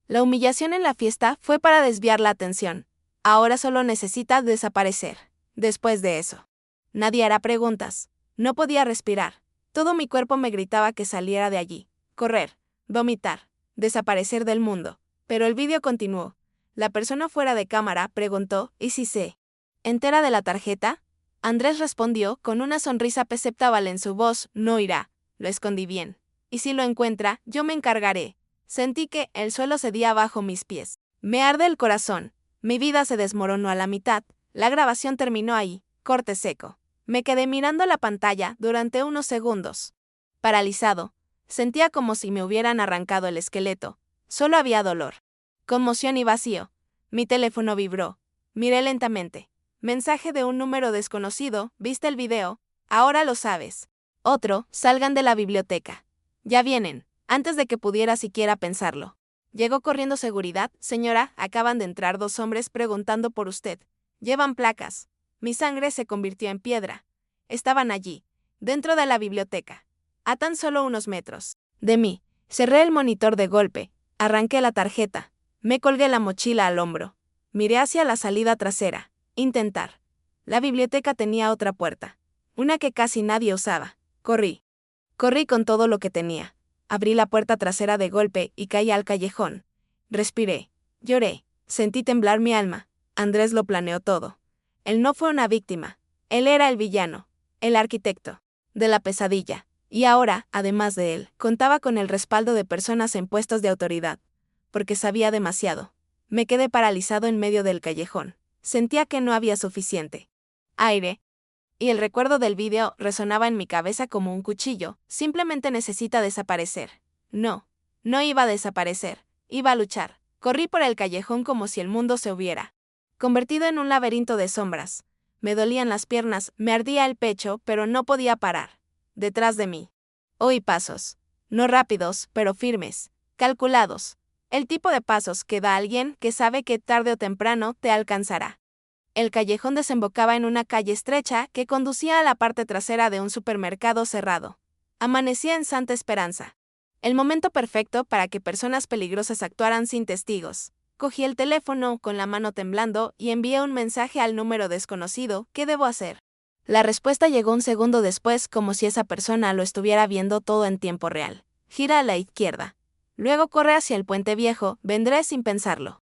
La humillación en la fiesta fue para desviar la atención. Ahora solo necesita desaparecer. Después de eso, nadie hará preguntas. No podía respirar. Todo mi cuerpo me gritaba que saliera de allí. Correr, vomitar, desaparecer del mundo. Pero el vídeo continuó. La persona fuera de cámara preguntó, ¿y si se entera de la tarjeta? Andrés respondió con una sonrisa perceptible en su voz, no irá. Lo escondí bien. Y si lo encuentra, yo me encargaré. Sentí que el suelo cedía bajo mis pies. Me arde el corazón. Mi vida se desmoronó a la mitad. La grabación terminó ahí, corte seco. Me quedé mirando la pantalla durante unos segundos. Paralizado. Sentía como si me hubieran arrancado el esqueleto. Solo había dolor, conmoción y vacío. Mi teléfono vibró. Miré lentamente. Mensaje de un número desconocido, ¿viste el video? Ahora lo sabes. Otro, salgan de la biblioteca. Ya vienen, antes de que pudiera siquiera pensarlo. Llegó corriendo seguridad, señora, acaban de entrar 2 hombres preguntando por usted. Llevan placas. Mi sangre se convirtió en piedra. Estaban allí, dentro de la biblioteca, a tan solo unos metros de mí. Cerré el monitor de golpe, arranqué la tarjeta, me colgué la mochila al hombro. Miré hacia la salida trasera. Intentar. La biblioteca tenía otra puerta, una que casi nadie usaba. Corrí. Corrí con todo lo que tenía. Abrí la puerta trasera de golpe y caí al callejón. Respiré. Lloré. Sentí temblar mi alma. Andrés lo planeó todo. Él no fue una víctima. Él era el villano. El arquitecto de la pesadilla. Y ahora, además de él, contaba con el respaldo de personas en puestos de autoridad. Porque sabía demasiado. Me quedé paralizado en medio del callejón. Sentía que no había suficiente aire. Y el recuerdo del vídeo resonaba en mi cabeza como un cuchillo. Simplemente necesita desaparecer. No, no iba a desaparecer. Iba a luchar. Corrí por el callejón como si el mundo se hubiera convertido en un laberinto de sombras. Me dolían las piernas, me ardía el pecho, pero no podía parar. Detrás de mí. Oí pasos. No rápidos, pero firmes. Calculados. El tipo de pasos que da alguien que sabe que tarde o temprano te alcanzará. El callejón desembocaba en una calle estrecha que conducía a la parte trasera de un supermercado cerrado. Amanecía en Santa Esperanza. El momento perfecto para que personas peligrosas actuaran sin testigos. Cogí el teléfono con la mano temblando y envié un mensaje al número desconocido. ¿Qué debo hacer? La respuesta llegó un segundo después, como si esa persona lo estuviera viendo todo en tiempo real. Gira a la izquierda. Luego corre hacia el puente viejo, vendré sin pensarlo.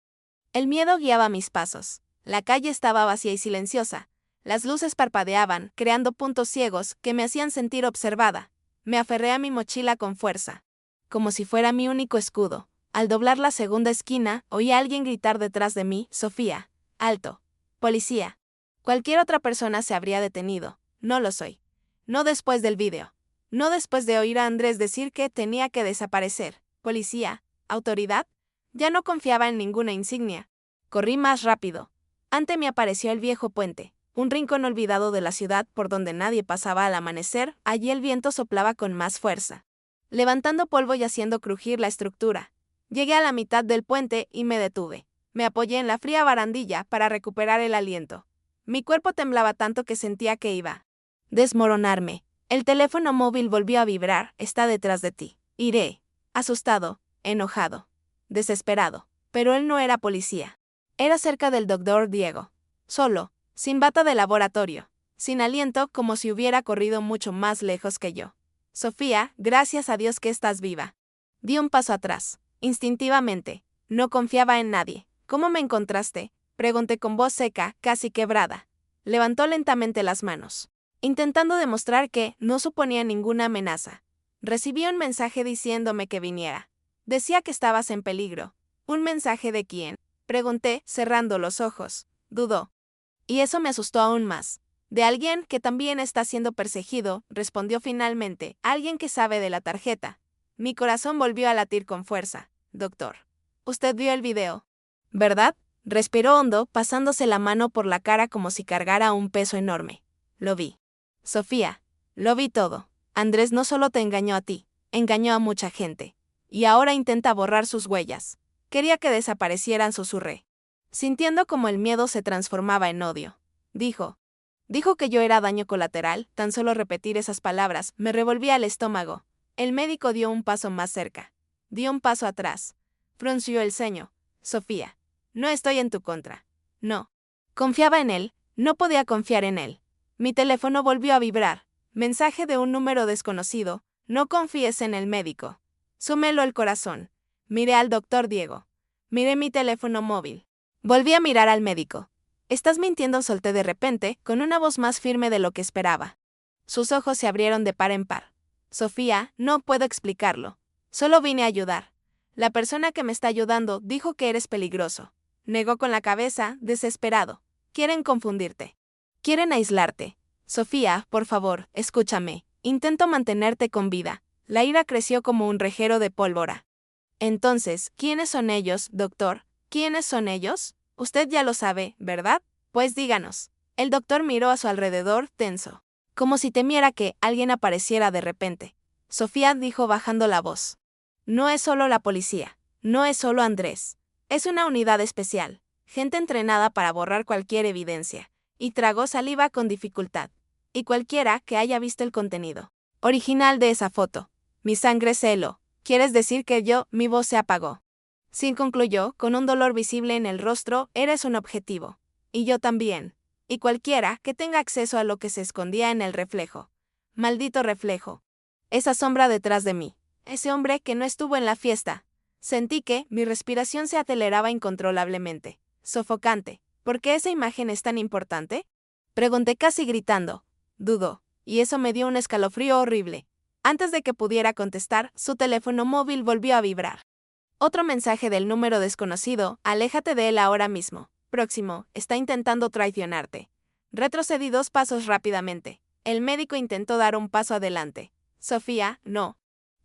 El miedo guiaba mis pasos. La calle estaba vacía y silenciosa. Las luces parpadeaban, creando puntos ciegos que me hacían sentir observada. Me aferré a mi mochila con fuerza, como si fuera mi único escudo. Al doblar la segunda esquina, oí a alguien gritar detrás de mí: Sofía, alto. Policía. Cualquier otra persona se habría detenido. No lo soy. No después del vídeo. No después de oír a Andrés decir que tenía que desaparecer. Policía, autoridad. Ya no confiaba en ninguna insignia. Corrí más rápido. Ante mí apareció el viejo puente, un rincón olvidado de la ciudad por donde nadie pasaba al amanecer. Allí el viento soplaba con más fuerza, levantando polvo y haciendo crujir la estructura. Llegué a la mitad del puente y me detuve. Me apoyé en la fría barandilla para recuperar el aliento. Mi cuerpo temblaba tanto que sentía que iba a desmoronarme. El teléfono móvil volvió a vibrar. Está detrás de ti. Iré. Asustado, enojado, desesperado. Pero él no era policía. Era cerca del doctor Diego. Solo, sin bata de laboratorio, sin aliento, como si hubiera corrido mucho más lejos que yo. Sofía, gracias a Dios que estás viva. Di un paso atrás, instintivamente. No confiaba en nadie. ¿Cómo me encontraste?, pregunté con voz seca, casi quebrada. Levantó lentamente las manos, intentando demostrar que no suponía ninguna amenaza. Recibí un mensaje diciéndome que viniera. Decía que estabas en peligro. ¿Un mensaje de quién?, pregunté, cerrando los ojos. Dudó. Y eso me asustó aún más. De alguien que también está siendo perseguido, respondió finalmente, alguien que sabe de la tarjeta. Mi corazón volvió a latir con fuerza. Doctor, usted vio el video, ¿verdad? Respiró hondo, pasándose la mano por la cara como si cargara un peso enorme. Lo vi. Sofía, lo vi todo. Andrés no solo te engañó a ti, engañó a mucha gente. Y ahora intenta borrar sus huellas. Quería que desaparecieran, susurré, sintiendo como el miedo se transformaba en odio. Dijo que yo era daño colateral. Tan solo repetir esas palabras me revolvía el estómago. El médico dio un paso más cerca. Dio un paso atrás. Frunció el ceño. Sofía, no estoy en tu contra. No. Confiaba en él, no podía confiar en él. Mi teléfono volvió a vibrar. Mensaje de un número desconocido. No confíes en el médico. Súmelo el corazón. Miré al doctor Diego. Miré mi teléfono móvil. Volví a mirar al médico. Estás mintiendo, solté de repente, con una voz más firme de lo que esperaba. Sus ojos se abrieron de par en par. Sofía, no puedo explicarlo. Solo vine a ayudar. La persona que me está ayudando dijo que eres peligroso. Negó con la cabeza, desesperado. Quieren confundirte. Quieren aislarte. Sofía, por favor, escúchame. Intento mantenerte con vida. La ira creció como un reguero de pólvora. Entonces, ¿quiénes son ellos, doctor? ¿Quiénes son ellos? Usted ya lo sabe, ¿verdad? Pues díganos. El doctor miró a su alrededor, tenso, como si temiera que alguien apareciera de repente. Sofía dijo bajando la voz. No es solo la policía. No es solo Andrés. Es una unidad especial. Gente entrenada para borrar cualquier evidencia. Y tragó saliva con dificultad. Y cualquiera que haya visto el contenido original de esa foto. Mi sangre se heló. ¿Quieres decir que mi voz se apagó? Sí, concluyó, con un dolor visible en el rostro, eres un objetivo. Y yo también. Y cualquiera que tenga acceso a lo que se escondía en el reflejo. Maldito reflejo. Esa sombra detrás de mí. Ese hombre que no estuvo en la fiesta. Sentí que mi respiración se aceleraba incontrolablemente. Sofocante. ¿Por qué esa imagen es tan importante?, pregunté casi gritando. Dudó. Y eso me dio un escalofrío horrible. Antes de que pudiera contestar, su teléfono móvil volvió a vibrar. Otro mensaje del número desconocido: aléjate de él ahora mismo. Próximo, está intentando traicionarte. Retrocedí 2 pasos rápidamente. El médico intentó dar un paso adelante. Sofía, no.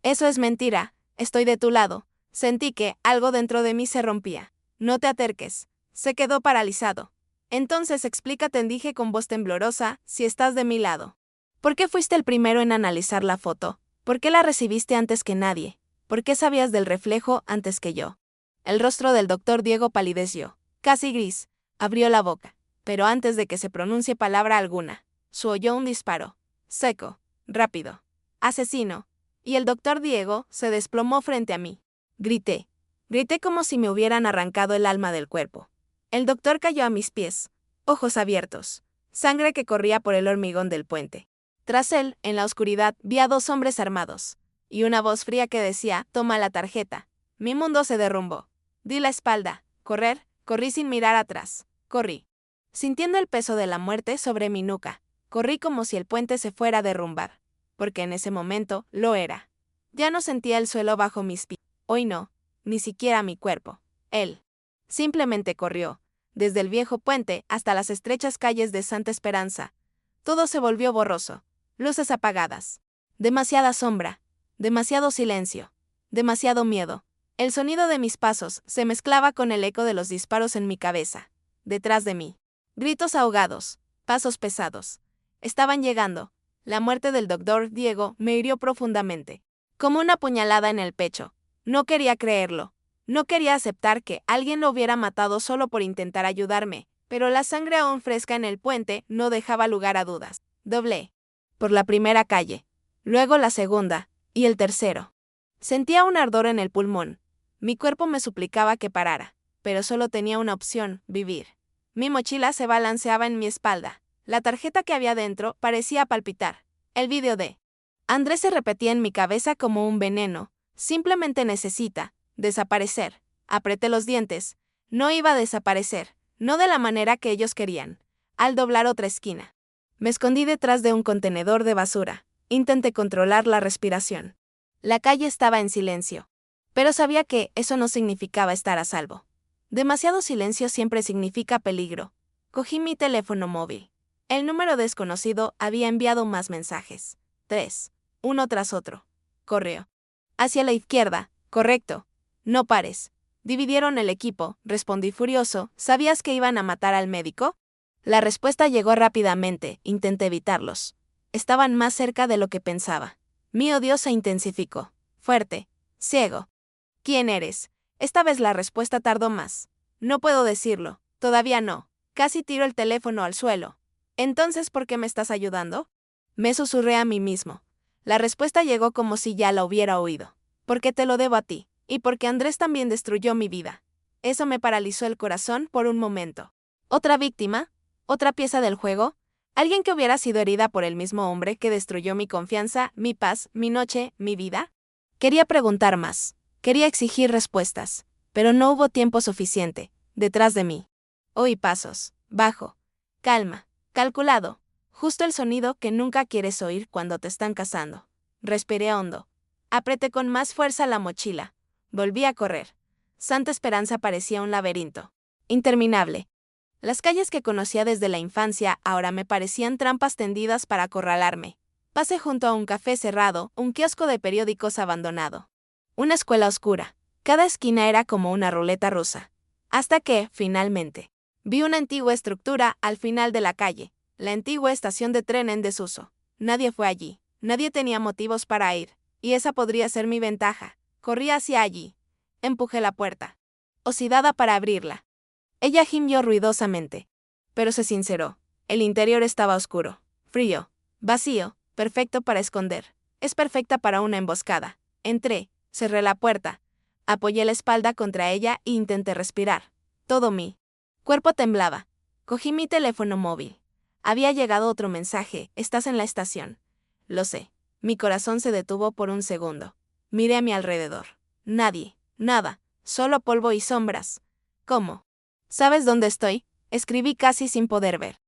Eso es mentira, estoy de tu lado. Sentí que algo dentro de mí se rompía. No te acerques. Se quedó paralizado. Entonces explícate, dije con voz temblorosa, si estás de mi lado. ¿Por qué fuiste el primero en analizar la foto? ¿Por qué la recibiste antes que nadie? ¿Por qué sabías del reflejo antes que yo? El rostro del doctor Diego palideció, casi gris. Abrió la boca, pero antes de que se pronuncie palabra alguna, se oyó un disparo. Seco, rápido. Asesino. Y el doctor Diego se desplomó frente a mí. Grité. Grité como si me hubieran arrancado el alma del cuerpo. El doctor cayó a mis pies, ojos abiertos, sangre que corría por el hormigón del puente. Tras él, en la oscuridad, vi a 2 hombres armados, y una voz fría que decía, toma la tarjeta. Mi mundo se derrumbó. Di la espalda. Correr, corrí sin mirar atrás. Corrí. Sintiendo el peso de la muerte sobre mi nuca, corrí como si el puente se fuera a derrumbar. Porque en ese momento, lo era. Ya no sentía el suelo bajo mis pies. Hoy no, ni siquiera mi cuerpo. Él. Simplemente corrió, desde el viejo puente hasta las estrechas calles de Santa Esperanza. Todo se volvió borroso. Luces apagadas. Demasiada sombra. Demasiado silencio. Demasiado miedo. El sonido de mis pasos se mezclaba con el eco de los disparos en mi cabeza. Detrás de mí. Gritos ahogados. Pasos pesados. Estaban llegando. La muerte del doctor Diego me hirió profundamente. Como una puñalada en el pecho. No quería creerlo. No quería aceptar que alguien lo hubiera matado solo por intentar ayudarme, pero la sangre aún fresca en el puente no dejaba lugar a dudas. Doblé. Por la primera calle. Luego la segunda. Y el tercero. Sentía un ardor en el pulmón. Mi cuerpo me suplicaba que parara, pero solo tenía una opción: vivir. Mi mochila se balanceaba en mi espalda. La tarjeta que había dentro parecía palpitar. El vídeo de Andrés se repetía en mi cabeza como un veneno. Simplemente necesita desaparecer. Apreté los dientes. No iba a desaparecer, no de la manera que ellos querían. Al doblar otra esquina, me escondí detrás de un contenedor de basura. Intenté controlar la respiración. La calle estaba en silencio, pero sabía que eso no significaba estar a salvo. Demasiado silencio siempre significa peligro. Cogí mi teléfono móvil. El número desconocido había enviado más mensajes. 3, uno tras otro. Correo. Hacia la izquierda. Correcto. No pares. Dividieron el equipo, respondí furioso. ¿Sabías que iban a matar al médico? La respuesta llegó rápidamente. Intenté evitarlos. Estaban más cerca de lo que pensaba. Mi odio se intensificó. Fuerte. Ciego. ¿Quién eres? Esta vez la respuesta tardó más. No puedo decirlo. Todavía no. Casi tiro el teléfono al suelo. ¿Entonces por qué me estás ayudando? Me susurré a mí mismo. La respuesta llegó como si ya la hubiera oído. Porque te lo debo a ti, y porque Andrés también destruyó mi vida. Eso me paralizó el corazón por un momento. ¿Otra víctima? ¿Otra pieza del juego? ¿Alguien que hubiera sido herida por el mismo hombre que destruyó mi confianza, mi paz, mi noche, mi vida? Quería preguntar más. Quería exigir respuestas. Pero no hubo tiempo suficiente. Detrás de mí. Oí pasos. Bajo. Calma. Calculado. Justo el sonido que nunca quieres oír cuando te están cazando. Respiré hondo. Apreté con más fuerza la mochila. Volví a correr. Santa Esperanza parecía un laberinto. Interminable. Las calles que conocía desde la infancia ahora me parecían trampas tendidas para acorralarme. Pasé junto a un café cerrado, un kiosco de periódicos abandonado. Una escuela oscura. Cada esquina era como una ruleta rusa. Hasta que, finalmente, vi una antigua estructura al final de la calle. La antigua estación de tren en desuso. Nadie fue allí. Nadie tenía motivos para ir. Y esa podría ser mi ventaja. Corrí hacia allí. Empujé la puerta. Oxidada para abrirla. Ella gimió ruidosamente. Pero se sinceró. El interior estaba oscuro. Frío. Vacío. Perfecto para esconder. Es perfecta para una emboscada. Entré. Cerré la puerta. Apoyé la espalda contra ella e intenté respirar. Todo mi cuerpo temblaba. Cogí mi teléfono móvil. Había llegado otro mensaje. Estás en la estación. Lo sé. Mi corazón se detuvo por un segundo. Miré a mi alrededor. Nadie. Nada. Solo polvo y sombras. ¿Cómo? ¿Sabes dónde estoy? Escribí casi sin poder ver.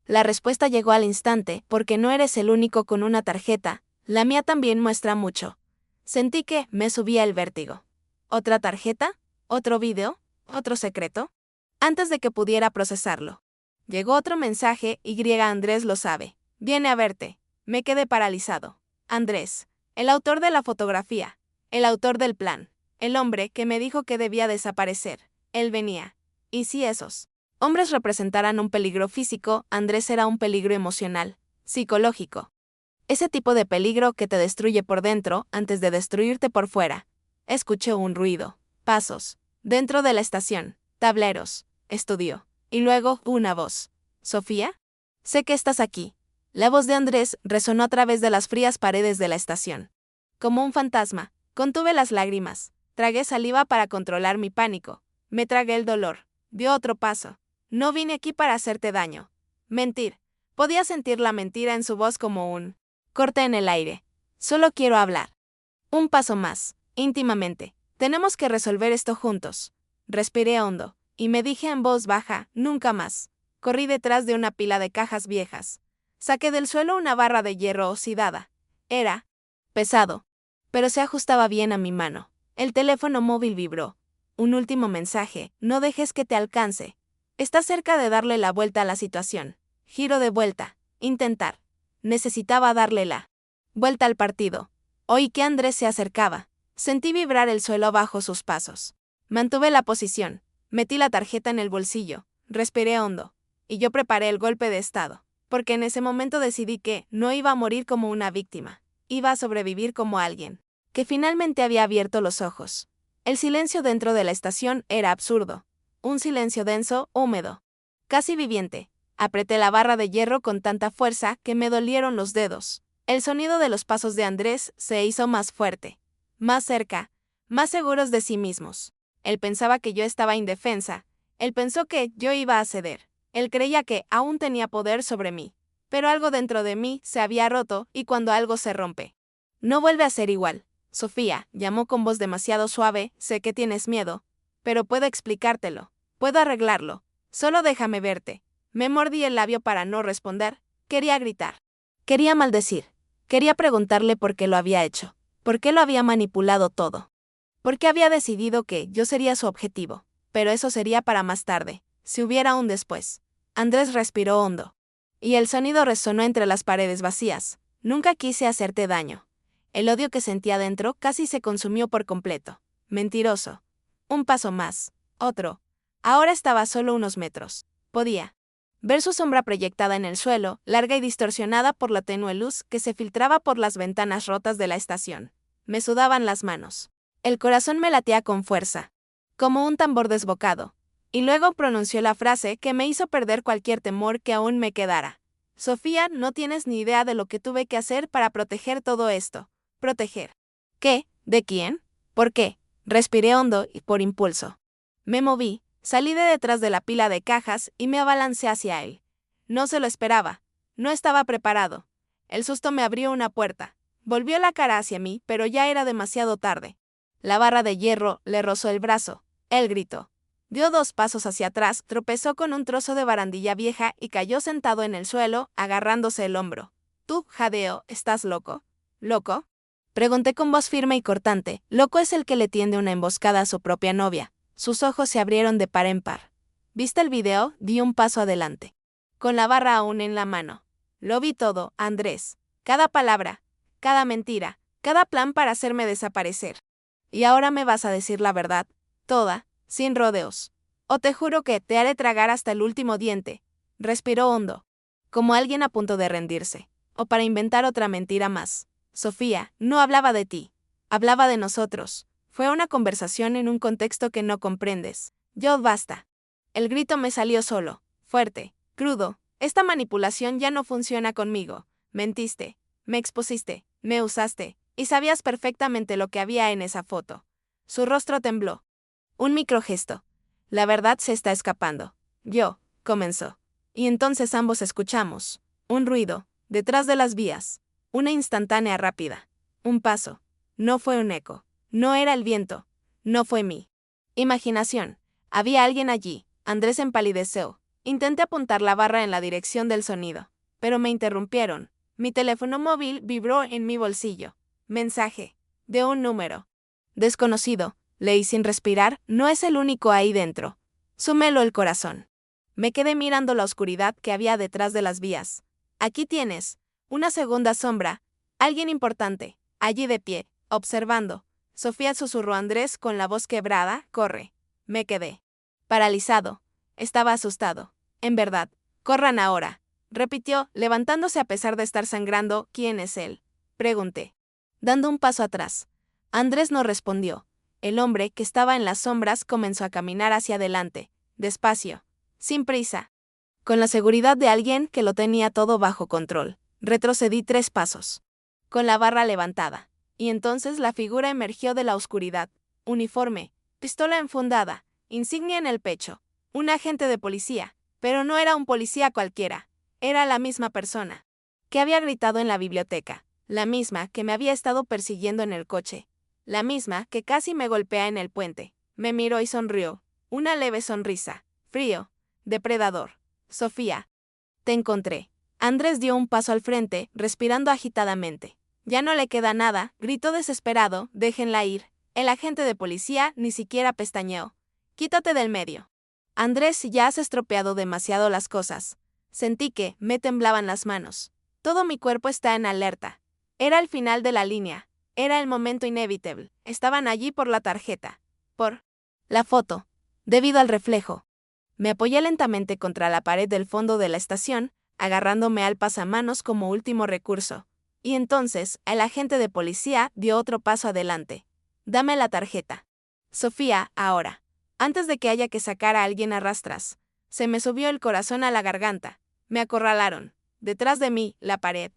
La respuesta llegó al instante, porque no eres el único con una tarjeta. La mía también muestra mucho. Sentí que me subía el vértigo. ¿Otra tarjeta? ¿Otro video? ¿Otro secreto? Antes de que pudiera procesarlo. Llegó otro mensaje y Andrés lo sabe. Viene a verte. Me quedé paralizado. Andrés, el autor de la fotografía, el autor del plan, el hombre que me dijo que debía desaparecer. Él venía. ¿Y si esos hombres representaran un peligro físico, Andrés era un peligro emocional, psicológico? Ese tipo de peligro que te destruye por dentro antes de destruirte por fuera. Escuché un ruido, pasos, dentro de la estación, tableros, estudio, y luego una voz. ¿Sofía? Sé que estás aquí. La voz de Andrés resonó a través de las frías paredes de la estación. Como un fantasma, contuve las lágrimas, tragué saliva para controlar mi pánico, me tragué el dolor, dio otro paso. No vine aquí para hacerte daño. Mentir. Podía sentir la mentira en su voz como un corte en el aire. Solo quiero hablar. Un paso más, íntimamente. Tenemos que resolver esto juntos. Respiré hondo, y me dije en voz baja, nunca más. Corrí detrás de una pila de cajas viejas. Saqué del suelo una barra de hierro oxidada. Era pesado, pero se ajustaba bien a mi mano. El teléfono móvil vibró. Un último mensaje, no dejes que te alcance. Estás cerca de darle la vuelta a la situación. Giro de vuelta. Intentar. Necesitaba darle la vuelta al partido. Oí que Andrés se acercaba. Sentí vibrar el suelo bajo sus pasos. Mantuve la posición. Metí la tarjeta en el bolsillo. Respiré hondo. Y yo preparé el golpe de estado. Porque en ese momento decidí que no iba a morir como una víctima. Iba a sobrevivir como alguien que finalmente había abierto los ojos. El silencio dentro de la estación era absurdo. Un silencio denso, húmedo. Casi viviente. Apreté la barra de hierro con tanta fuerza que me dolieron los dedos. El sonido de los pasos de Andrés se hizo más fuerte, más cerca, más seguros de sí mismos. Él pensaba que yo estaba indefensa. Él pensó que yo iba a ceder. Él creía que aún tenía poder sobre mí. Pero algo dentro de mí se había roto y cuando algo se rompe, no vuelve a ser igual. Sofía, llamó con voz demasiado suave, sé que tienes miedo, pero puedo explicártelo. Puedo arreglarlo. Solo déjame verte. Me mordí el labio para no responder. Quería gritar. Quería maldecir. Quería preguntarle por qué lo había hecho. ¿Por qué lo había manipulado todo? ¿Por qué había decidido que yo sería su objetivo? Pero eso sería para más tarde, si hubiera un después. Andrés respiró hondo. Y el sonido resonó entre las paredes vacías. Nunca quise hacerte daño. El odio que sentía dentro casi se consumió por completo. Mentiroso. Un paso más. Otro. Ahora estaba solo unos metros. Podía ver su sombra proyectada en el suelo, larga y distorsionada por la tenue luz que se filtraba por las ventanas rotas de la estación. Me sudaban las manos. El corazón me latía con fuerza, como un tambor desbocado. Y luego pronunció la frase que me hizo perder cualquier temor que aún me quedara. Sofía, no tienes ni idea de lo que tuve que hacer para proteger todo esto. Proteger. ¿Qué? ¿De quién? ¿Por qué? Respiré hondo y por impulso. Me moví. Salí de detrás de la pila de cajas y me abalancé hacia él. No se lo esperaba. No estaba preparado. El susto me abrió una puerta. Volvió la cara hacia mí, pero ya era demasiado tarde. La barra de hierro le rozó el brazo. Él gritó. Dio 2 pasos hacia atrás, tropezó con un trozo de barandilla vieja y cayó sentado en el suelo, agarrándose el hombro. Tú, jadeo, ¿estás loco? ¿Loco? Pregunté con voz firme y cortante. Loco es el que le tiende una emboscada a su propia novia. Sus ojos se abrieron de par en par. ¿Viste el video? Di un paso adelante. Con la barra aún en la mano. Lo vi todo, Andrés. Cada palabra, cada mentira, cada plan para hacerme desaparecer. Y ahora me vas a decir la verdad, toda, sin rodeos. O te juro que te haré tragar hasta el último diente. Respiró hondo, como alguien a punto de rendirse. O para inventar otra mentira más. Sofía, no hablaba de ti. Hablaba de nosotros. Fue una conversación en un contexto que no comprendes. Yo basta. El grito me salió solo, fuerte, crudo. Esta manipulación ya no funciona conmigo. Mentiste, me expusiste, me usaste, y sabías perfectamente lo que había en esa foto. Su rostro tembló. Un microgesto. La verdad se está escapando. Yo, comenzó. Y entonces ambos escuchamos. Un ruido, detrás de las vías. Una instantánea rápida. Un paso. No fue un eco. No era el viento. No fue mi imaginación. Había alguien allí. Andrés empalideció. Intenté apuntar la barra en la dirección del sonido. Pero me interrumpieron. Mi teléfono móvil vibró en mi bolsillo. Mensaje. De un número desconocido. Leí sin respirar, no es el único ahí dentro. Súmelo el corazón. Me quedé mirando la oscuridad que había detrás de las vías. Aquí tienes. Una segunda sombra. Alguien importante. Allí de pie, observando. Sofía susurró a Andrés con la voz quebrada, corre. Me quedé paralizado. Estaba asustado. En verdad. Corran ahora. Repitió, levantándose a pesar de estar sangrando. ¿Quién es él? Pregunté, dando un paso atrás. Andrés no respondió. El hombre, que estaba en las sombras, comenzó a caminar hacia adelante, despacio, sin prisa, con la seguridad de alguien que lo tenía todo bajo control. Retrocedí 3 pasos, con la barra levantada, y entonces la figura emergió de la oscuridad. Uniforme, pistola enfundada, insignia en el pecho. Un agente de policía, pero no era un policía cualquiera. Era la misma persona que había gritado en la biblioteca, la misma que me había estado persiguiendo en el coche, la misma que casi me golpea en el puente. Me miró y sonrió, una leve sonrisa, frío, depredador. Sofía, te encontré. Andrés dio un paso al frente, respirando agitadamente. Ya no le queda nada, gritó desesperado, déjenla ir. El agente de policía ni siquiera pestañeó. Quítate del medio. Andrés, ya has estropeado demasiado las cosas. Sentí que me temblaban las manos. Todo mi cuerpo está en alerta. Era el final de la línea. Era el momento inevitable. Estaban allí por la tarjeta. Por la foto. Debido al reflejo. Me apoyé lentamente contra la pared del fondo de la estación, agarrándome al pasamanos como último recurso. Y entonces, el agente de policía dio otro paso adelante. Dame la tarjeta. Sofía, ahora. Antes de que haya que sacar a alguien a rastras. Se me subió el corazón a la garganta. Me acorralaron. Detrás de mí, la pared.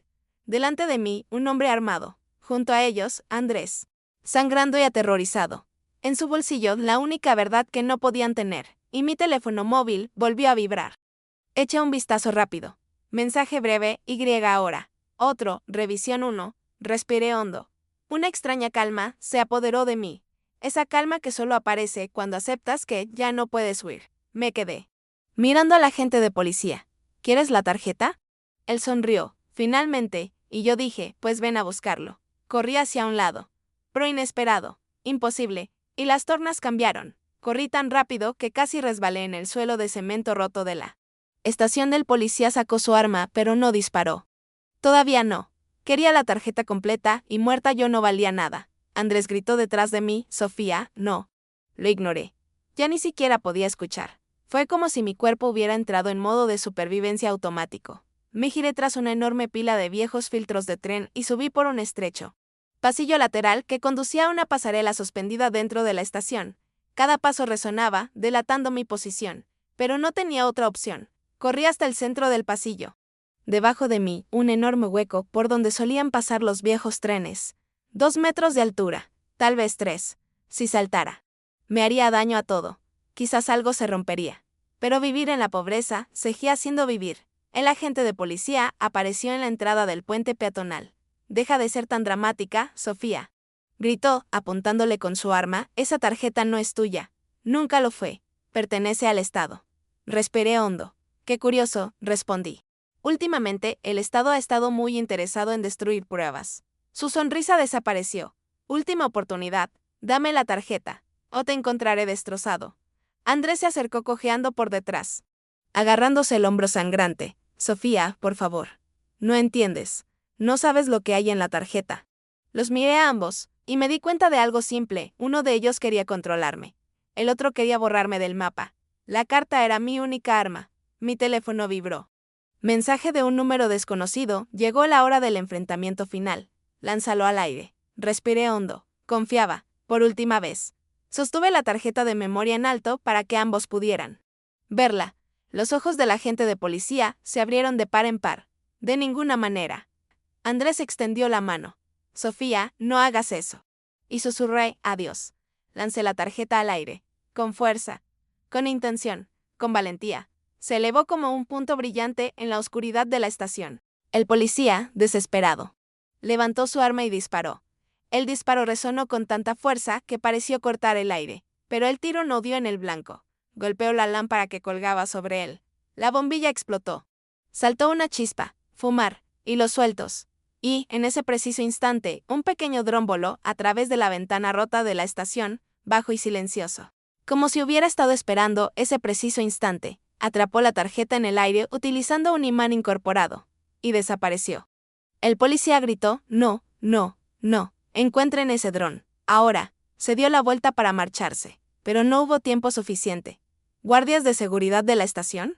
Delante de mí, un hombre armado. Junto a ellos, Andrés. Sangrando y aterrorizado. En su bolsillo, la única verdad que no podían tener. Y mi teléfono móvil volvió a vibrar. Eché un vistazo rápido. Mensaje breve, Y ahora. Otro, revisión 1. Respiré hondo. Una extraña calma se apoderó de mí. Esa calma que solo aparece cuando aceptas que ya no puedes huir. Me quedé mirando al agente de policía. ¿Quieres la tarjeta? Él sonrió, finalmente, y yo dije, pues ven a buscarlo. Corrí hacia un lado. Pero inesperado, imposible, y las tornas cambiaron. Corrí tan rápido que casi resbalé en el suelo de cemento roto de la estación del policía. Sacó su arma, pero no disparó. Todavía no. Quería la tarjeta completa, y muerta yo no valía nada. Andrés gritó detrás de mí, Sofía, no. Lo ignoré. Ya ni siquiera podía escuchar. Fue como si mi cuerpo hubiera entrado en modo de supervivencia automático. Me giré tras una enorme pila de viejos filtros de tren y subí por un estrecho pasillo lateral que conducía a una pasarela suspendida dentro de la estación. Cada paso resonaba, delatando mi posición, pero no tenía otra opción. Corrí hasta el centro del pasillo. Debajo de mí, un enorme hueco por donde solían pasar los viejos trenes. 2 metros de altura, tal vez 3. Si saltara, me haría daño a todo. Quizás algo se rompería. Pero vivir en la pobreza seguía siendo vivir. El agente de policía apareció en la entrada del puente peatonal. Deja de ser tan dramática, Sofía. Gritó, apuntándole con su arma, esa tarjeta no es tuya. Nunca lo fue. Pertenece al Estado. Respiré hondo. Qué curioso, respondí. Últimamente, el Estado ha estado muy interesado en destruir pruebas. Su sonrisa desapareció. Última oportunidad. Dame la tarjeta, o te encontraré destrozado. Andrés se acercó cojeando por detrás, agarrándose el hombro sangrante. Sofía, por favor. No entiendes. No sabes lo que hay en la tarjeta. Los miré a ambos, y me di cuenta de algo simple. Uno de ellos quería controlarme. El otro quería borrarme del mapa. La carta era mi única arma. Mi teléfono vibró. Mensaje de un número desconocido. Llegó la hora del enfrentamiento final. Lánzalo al aire. Respiré hondo. Confiaba, por última vez. Sostuve la tarjeta de memoria en alto para que ambos pudieran verla. Los ojos del agente de policía se abrieron de par en par. De ninguna manera. Andrés extendió la mano. Sofía, no hagas eso. Y susurré, adiós. Lancé la tarjeta al aire. Con fuerza. Con intención. Con valentía. Se elevó como un punto brillante en la oscuridad de la estación. El policía, desesperado, levantó su arma y disparó. El disparo resonó con tanta fuerza que pareció cortar el aire, pero el tiro no dio en el blanco. Golpeó la lámpara que colgaba sobre él. La bombilla explotó. Saltó una chispa. Fumar. hilos sueltos. Y, en ese preciso instante, un pequeño dron voló a través de la ventana rota de la estación, bajo y silencioso. Como si hubiera estado esperando ese preciso instante, atrapó la tarjeta en el aire utilizando un imán incorporado. Y desapareció. El policía gritó, no, no, no, encuentren ese dron. Ahora. Se dio la vuelta para marcharse, pero no hubo tiempo suficiente. ¿Guardias de seguridad de la estación?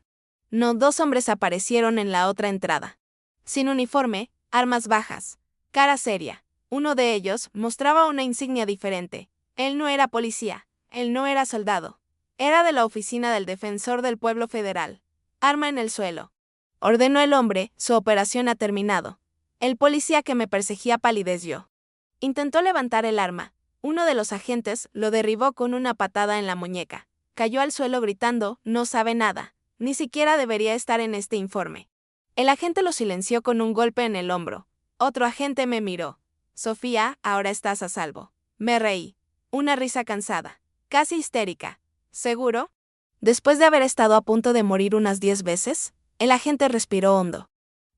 No, dos hombres aparecieron en la otra entrada. Sin uniforme, armas bajas, cara seria. Uno de ellos mostraba una insignia diferente. Él no era policía, él no era soldado. Era de la oficina del Defensor del Pueblo Federal. Arma en el suelo. Ordenó el hombre, su operación ha terminado. El policía que me perseguía palideció. Intentó levantar el arma. Uno de los agentes lo derribó con una patada en la muñeca. Cayó al suelo gritando, no sabe nada, ni siquiera debería estar en este informe. El agente lo silenció con un golpe en el hombro. Otro agente me miró. Sofía, ahora estás a salvo. Me reí. Una risa cansada, casi histérica. ¿Seguro? Después de haber estado a punto de morir unas 10 veces, el agente respiró hondo.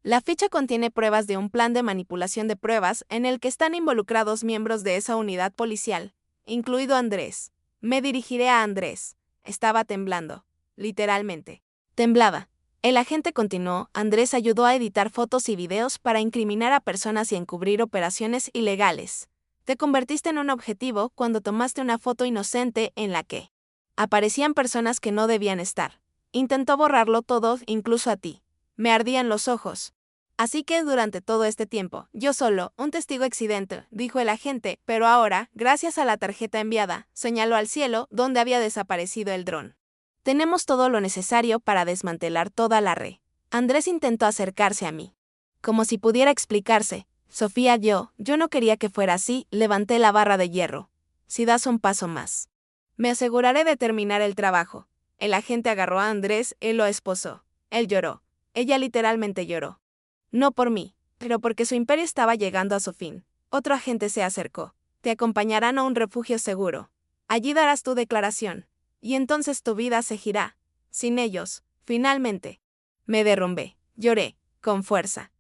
La ficha contiene pruebas de un plan de manipulación de pruebas en el que están involucrados miembros de esa unidad policial, incluido Andrés. Me dirigiré a Andrés. Estaba temblando. Literalmente. Temblaba. El agente continuó, Andrés ayudó a editar fotos y videos para incriminar a personas y encubrir operaciones ilegales. Te convertiste en un objetivo cuando tomaste una foto inocente en la que aparecían personas que no debían estar. Intentó borrarlo todo, incluso a ti. Me ardían los ojos. Así que durante todo este tiempo, yo solo, un testigo accidente, dijo el agente, pero ahora, gracias a la tarjeta enviada, señaló al cielo donde había desaparecido el dron. Tenemos todo lo necesario para desmantelar toda la red. Andrés intentó acercarse a mí. Como si pudiera explicarse, Sofía, yo no quería que fuera así, levanté la barra de hierro. Si das un paso más, me aseguraré de terminar el trabajo. El agente agarró a Andrés y lo esposó. Él lloró. Ella literalmente lloró. No por mí, pero porque su imperio estaba llegando a su fin. Otro agente se acercó. Te acompañarán a un refugio seguro. Allí darás tu declaración. Y entonces tu vida se girá. Sin ellos, finalmente. Me derrumbé. Lloré, con fuerza.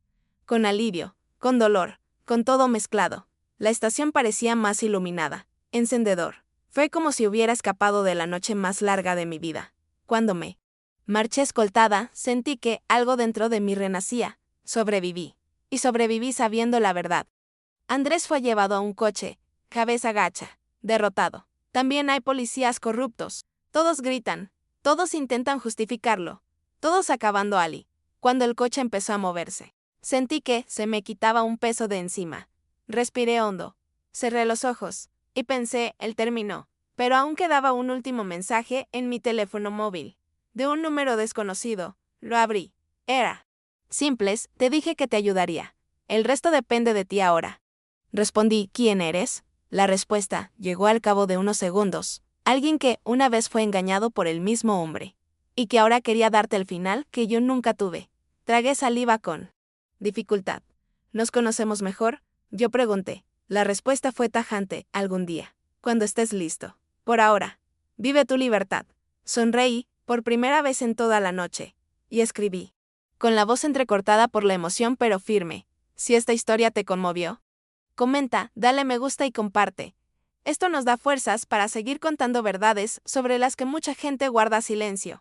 Con alivio, con dolor, con todo mezclado. La estación parecía más iluminada. Encendedor. Fue como si hubiera escapado de la noche más larga de mi vida. Cuando me marché escoltada, sentí que algo dentro de mí renacía. Sobreviví. Y sobreviví sabiendo la verdad. Andrés fue llevado a un coche, cabeza gacha, derrotado. También hay policías corruptos. Todos gritan. Todos intentan justificarlo. Todos acabando Ali. Cuando el coche empezó a moverse, sentí que se me quitaba un peso de encima. Respiré hondo. Cerré los ojos. Y pensé, él terminó. Pero aún quedaba un último mensaje en mi teléfono móvil. De un número desconocido. Lo abrí. Era. Simples, te dije que te ayudaría. El resto depende de ti ahora. Respondí, ¿quién eres? La respuesta llegó al cabo de unos segundos. Alguien que una vez fue engañado por el mismo hombre. Y que ahora quería darte el final que yo nunca tuve. Tragué saliva con dificultad. ¿Nos conocemos mejor? Yo pregunté. La respuesta fue tajante, algún día. Cuando estés listo. Por ahora. Vive tu libertad. Sonreí, por primera vez en toda la noche. Y escribí. Con la voz entrecortada por la emoción pero firme. Si esta historia te conmovió, comenta, dale me gusta y comparte. Esto nos da fuerzas para seguir contando verdades sobre las que mucha gente guarda silencio.